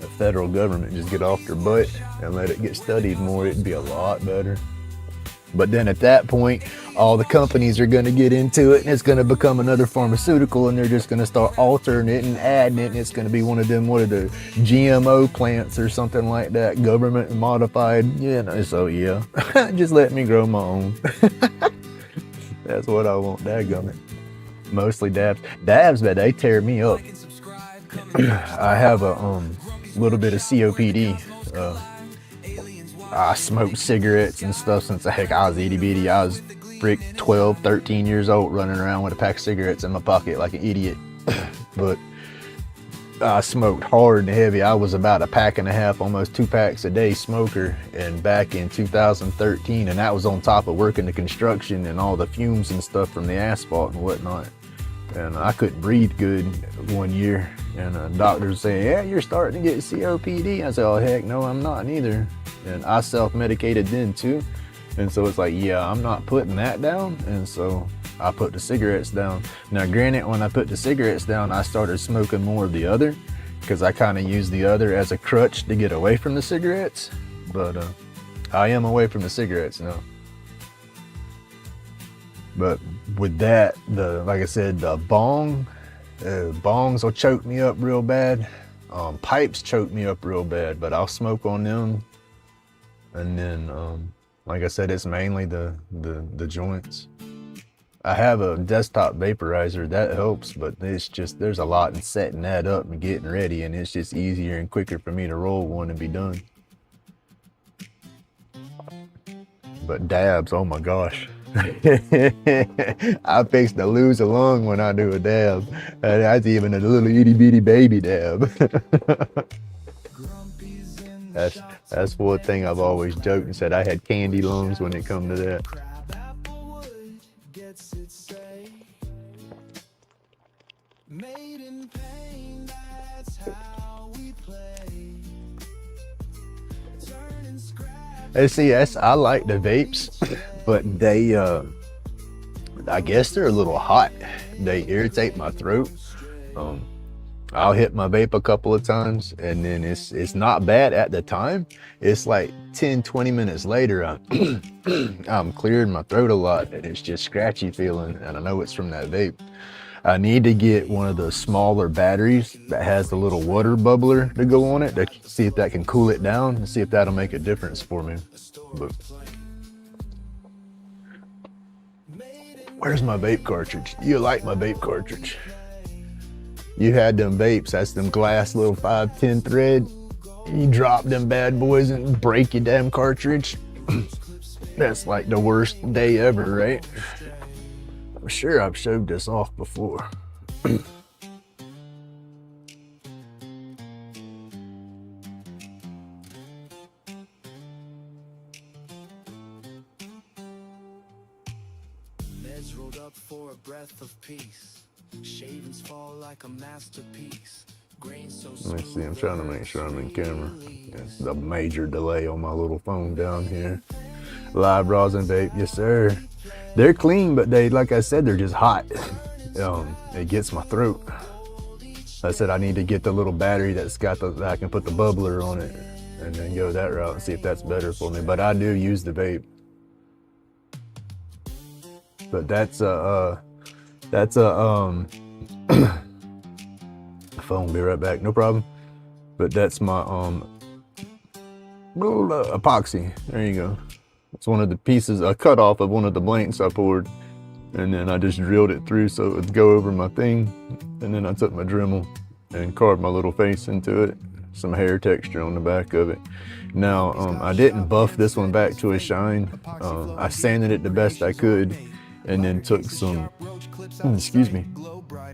Speaker 2: The federal government just get off their butt and let it get studied more, it'd be a lot better. But then at that point, all the companies are going to get into it and it's going to become another pharmaceutical, and they're just going to start altering it and adding it, and it's going to be one of the GMO plants or something like that, government modified. So yeah, just let me grow my own. That's what I want, dadgummit. Mostly dabs, but they tear me up. I have a little bit of COPD. I smoked cigarettes and stuff since I was itty bitty. I was frick 12, 13 years old running around with a pack of cigarettes in my pocket like an idiot. But I smoked hard and heavy. I was about a pack and a half, almost 2 packs a day smoker, and back in 2013, and that was on top of working the construction and all the fumes and stuff from the asphalt and whatnot. And I couldn't breathe good one year, and the doctor was saying, yeah, you're starting to get COPD. I said, oh heck no, I'm not neither. And I self-medicated then too. And so it's like, yeah, I'm not putting that down. And so I put the cigarettes down. Now granted, when I put the cigarettes down, I started smoking more of the other, because I kind of used the other as a crutch to get away from the cigarettes. But I am away from the cigarettes now. But with that, like I said, the bongs will choke me up real bad. Pipes choke me up real bad, but I'll smoke on them. And then, like I said, it's mainly the joints. I have a desktop vaporizer that helps, but it's just, there's a lot in setting that up and getting ready, and it's just easier and quicker for me to roll one and be done. But dabs, oh my gosh. I fix to lose a lung when I do a dab. And that's even a little itty bitty baby dab. That's one thing I've always joked and said I had candy lungs when it come to that. And see, I like the vapes, but they, I guess they're a little hot. They irritate my throat. I'll hit my vape a couple of times, and then it's not bad at the time. It's like 10, 20 minutes later, I'm clearing my throat a lot, and it's just scratchy feeling, and I know it's from that vape. I need to get one of the smaller batteries that has the little water bubbler to go on it to see if that can cool it down and see if that'll make a difference for me. But where's my vape cartridge? You like my vape cartridge? You had them vapes, that's them glass little 510 thread. You drop them bad boys and break your damn cartridge. That's like the worst day ever, right? I'm sure I've showed this off before.
Speaker 1: Meds rolled up for a breath of peace. Shavings fall like a masterpiece.
Speaker 2: Let me see, I'm trying to make sure I'm in camera. It's the major delay on my little phone down here. Live rosin vape, yes sir. They're clean, but they, like I said, they're just hot. It gets my throat. I said I need to get the little battery that's got that I can put the bubbler on it, and then go that route and see if that's better for me. But I do use the vape. But that's a phone, be right back, no problem. But that's my little epoxy. There you go. It's one of the pieces, a cut off of one of the blanks I poured, and then I just drilled it through so it would go over my thing, and then I took my Dremel and carved my little face into it, some hair texture on the back of it. Now, I didn't buff this one back to a shine. I sanded it the best I could, and then took some, excuse me,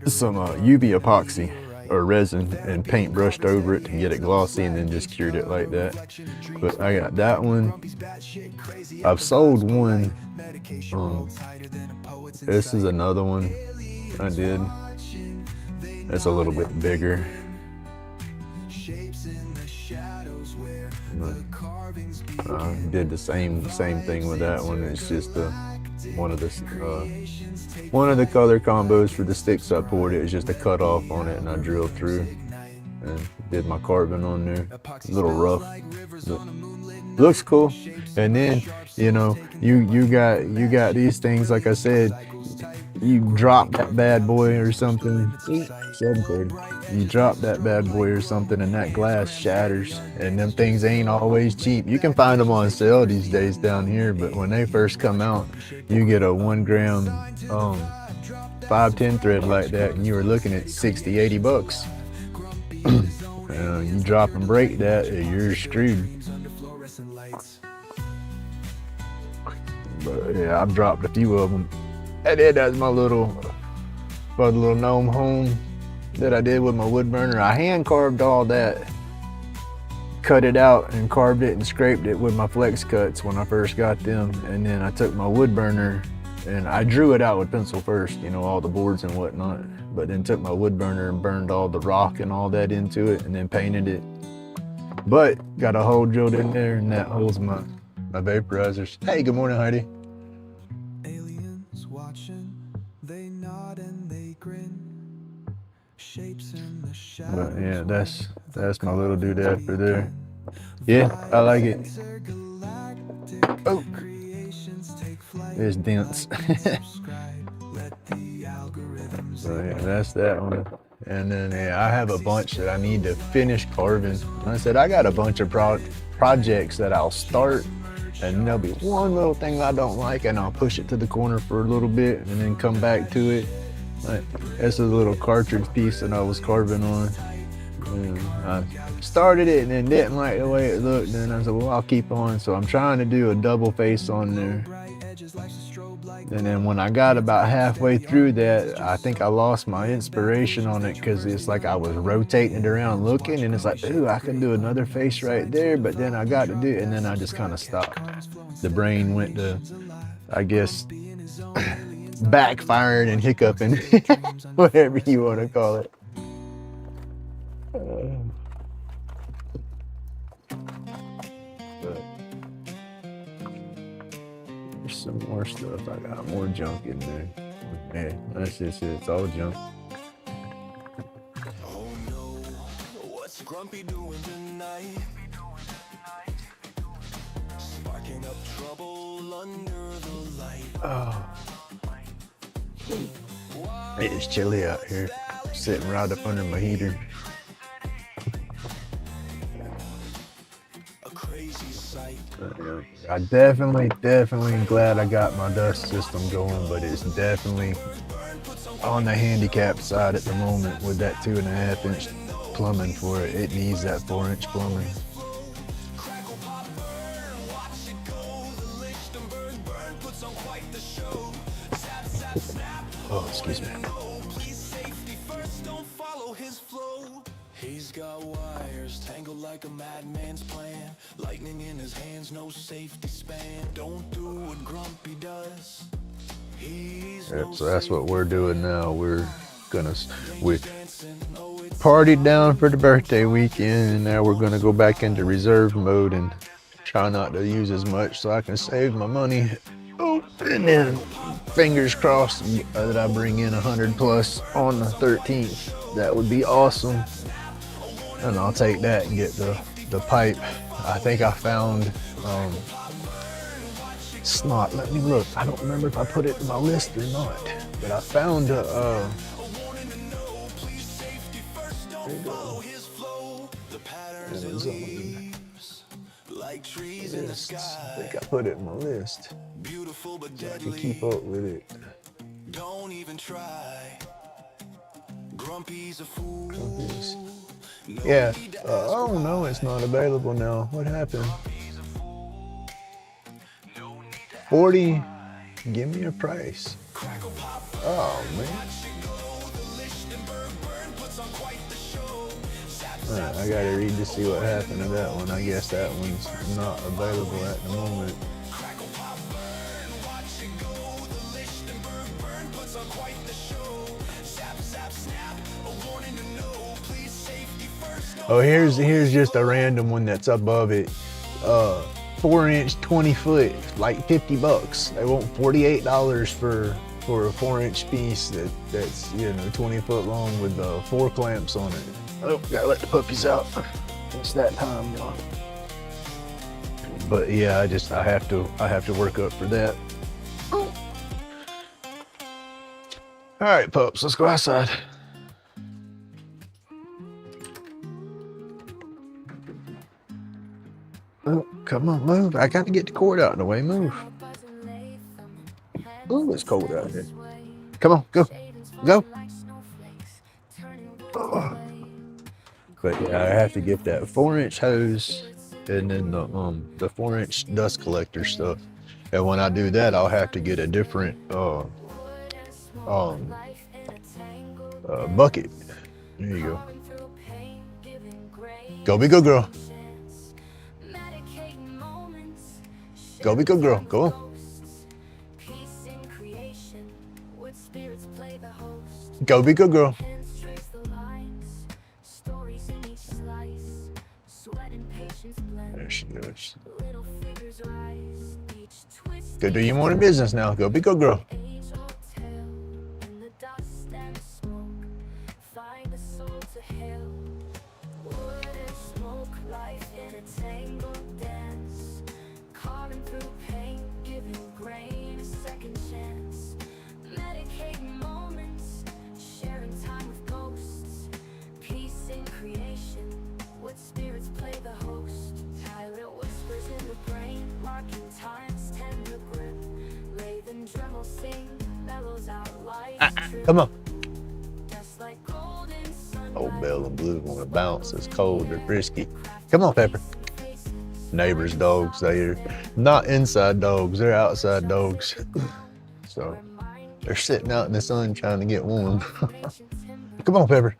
Speaker 2: some UV epoxy or resin and paint brushed over it to get it glossy, and then just cured it like that. But I got that one. I've sold one. This is another one I did. It's a little bit bigger. I did the same thing with that one. It's just one of the color combos for the sticks I poured. It was just a cut off on it, and I drilled through and did my carbon on there. A little rough, but looks cool. And then, you know, you got these things, like I said, you drop that bad boy or something. 7:30. You drop that bad boy or something, and that glass shatters. And them things ain't always cheap. You can find them on sale these days down here, but when they first come out, you get a 1 gram 510 thread like that, and you were looking at 60, 80 bucks. You drop and break that, you're screwed. But yeah, I've dropped a few of them. And then that's my little gnome home that I did with my wood burner. I hand carved all that, cut it out and carved it and scraped it with my flex cuts when I first got them. And then I took my wood burner and I drew it out with pencil first, you know, all the boards and whatnot. But then took my wood burner and burned all the rock and all that into it and then painted it. But got a hole drilled in there and that holds my vaporizers. Hey, good morning, Heidi.
Speaker 1: Aliens watching, they nod and they grin. Shapes in the shadows.
Speaker 2: But yeah, that's my little doodad for there. Yeah, I like it. Oh, it's dense. So yeah, that's that one. And then yeah, I have a bunch that I need to finish carving. Like I said, I got a bunch of projects that I'll start, and there'll be one little thing I don't like, and I'll push it to the corner for a little bit, and then come back to it. Like, that's a little cartridge piece that I was carving on. And I started it and then didn't like the way it looked, and I said, well, I'll keep on. So I'm trying to do a double face on there. And then when I got about halfway through that, I think I lost my inspiration on it because it's like I was rotating it around looking, and it's like, ooh, I can do another face right there, but then I got to do it, and then I just kind of stopped. The brain went to, I guess, backfiring and hiccuping, whatever you want to call it. There's some more stuff. I got more junk in there. Yeah, that's just it. It's all junk.
Speaker 1: Oh no, what's Grumpy doing tonight? Sparking up trouble under the light.
Speaker 2: Oh. It's chilly out here. Sitting right up under my heater.
Speaker 1: A crazy sight.
Speaker 2: Yeah. I definitely glad I got my dust system going, but it's definitely on the handicap side at the moment with that 2.5 inch plumbing for it. It needs that 4 inch plumbing. Oh, excuse me.
Speaker 1: He's got wires tangled like a madman's plan. Lightning in his hands, no safety span. Don't do what Grumpy does.
Speaker 2: Yep, so that's what we're doing now. We partied down for the birthday weekend, and now we're gonna go back into reserve mode and try not to use as much so I can save my money. Oh, and then fingers crossed that I bring in 100 plus on the 13th. That would be awesome. And I'll take that and get the pipe. I think I found snot. Let me look. I don't remember if I put it in my list or not. But I found there you go. Amazon. I think I put it in my list. So I can keep up with it.
Speaker 1: Don't even try. Grumpy's a fool.
Speaker 2: Yeah. Oh no, it's not available now. What happened? 40. Give me a price. Oh man. Alright, I gotta read to see what happened to that one. I guess that one's not available at the moment. Oh, here's just a random one that's above it. 4 inch, 20 foot, like $50. They want $48 for a 4 inch piece that's 20 foot long with 4 clamps on it. Oh, gotta let the puppies out. It's that time, y'all. But yeah, I have to work up for that. Oh. All right, pups, let's go outside. Oh, come on, move. I got to get the cord out of the way. Move. Oh, it's cold out here. Come on, go. Go. Oh. But yeah, I have to get that 4 inch hose and then the 4 inch dust collector stuff. And when I do that, I'll have to get a different bucket. There you go. Go be good girl. Go be good girl. Go on. Go be good girl. There she goes. Go do your morning business now. Go be good girl. Come on. Old Bell and Blue want to bounce. It's cold. They're frisky. Come on, Pepper. Neighbors' dogs. They're not inside dogs. They're outside dogs. So they're sitting out in the sun trying to get warm. Come on, Pepper.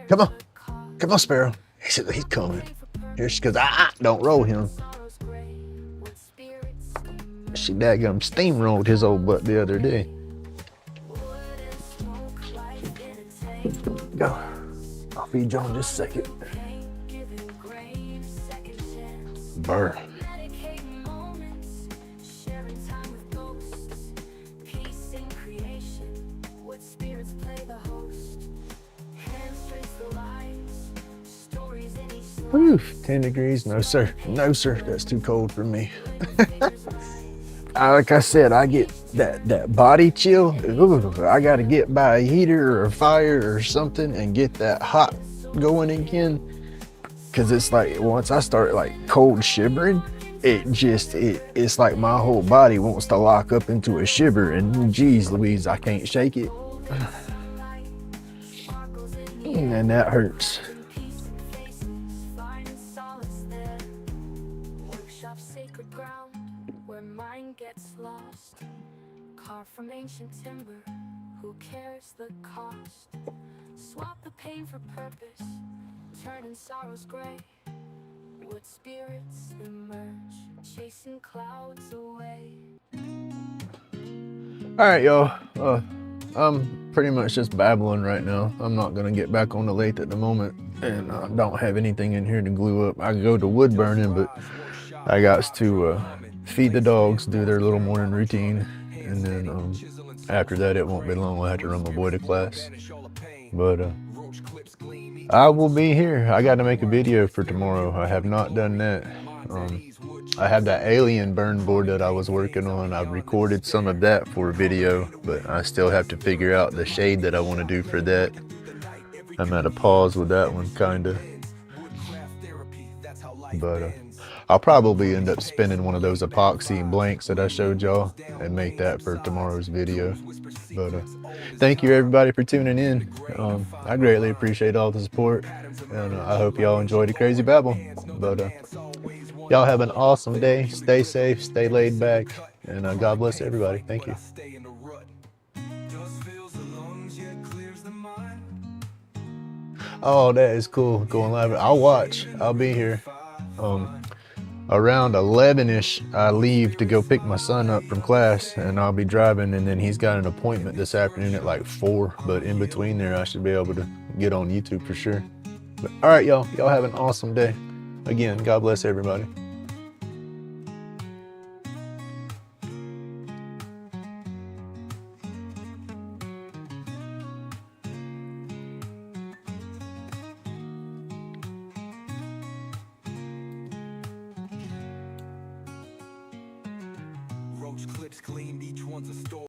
Speaker 2: Come on. Come on, Sparrow. He's coming. Here she goes. Don't roll him. She daggum steamrolled his old butt the other day. Go. I'll feed you in just a second. Burr. Whew, 10 degrees. No, sir. No, sir. That's too cold for me. Like I said, I get that body chill. Ooh, I got to get by a heater or a fire or something and get that hot going again. Cause it's like once I start like cold shivering, it's like my whole body wants to lock up into a shiver, and geez Louise, I can't shake it. And that hurts.
Speaker 1: Carved from ancient timber, who cares the cost? Swap the pain for purpose, turning sorrows gray. Wood spirits emerge, chasing clouds away.
Speaker 2: All right, y'all. I'm pretty much just babbling right now. I'm not gonna get back on the lathe at the moment, and I don't have anything in here to glue up. I can go to wood burning, but I got to feed the dogs, do their little morning routine, and then after that, it won't be long. I'll have to run my boy to class. But I will be here. I got to make a video for tomorrow. I have not done that. I have that alien burn board that I was working on. I've recorded some of that for a video, but I still have to figure out the shade that I want to do for that. I'm at a pause with that one, kinda. But I'll probably end up spinning one of those epoxy blanks that I showed y'all and make that for tomorrow's video. But thank you everybody for tuning in. I greatly appreciate all the support, and I hope y'all enjoyed the crazy babble. But y'all have an awesome day. Stay safe, stay laid back, and God bless everybody. Thank you. Oh, that is cool. Going live. I'll watch. I'll be here. Around 11-ish, I leave to go pick my son up from class, and I'll be driving, and then he's got an appointment this afternoon at like 4, but in between there, I should be able to get on YouTube for sure. But, all right, y'all have an awesome day. Again, God bless everybody.
Speaker 1: Roach clips cleaned, each one's a story.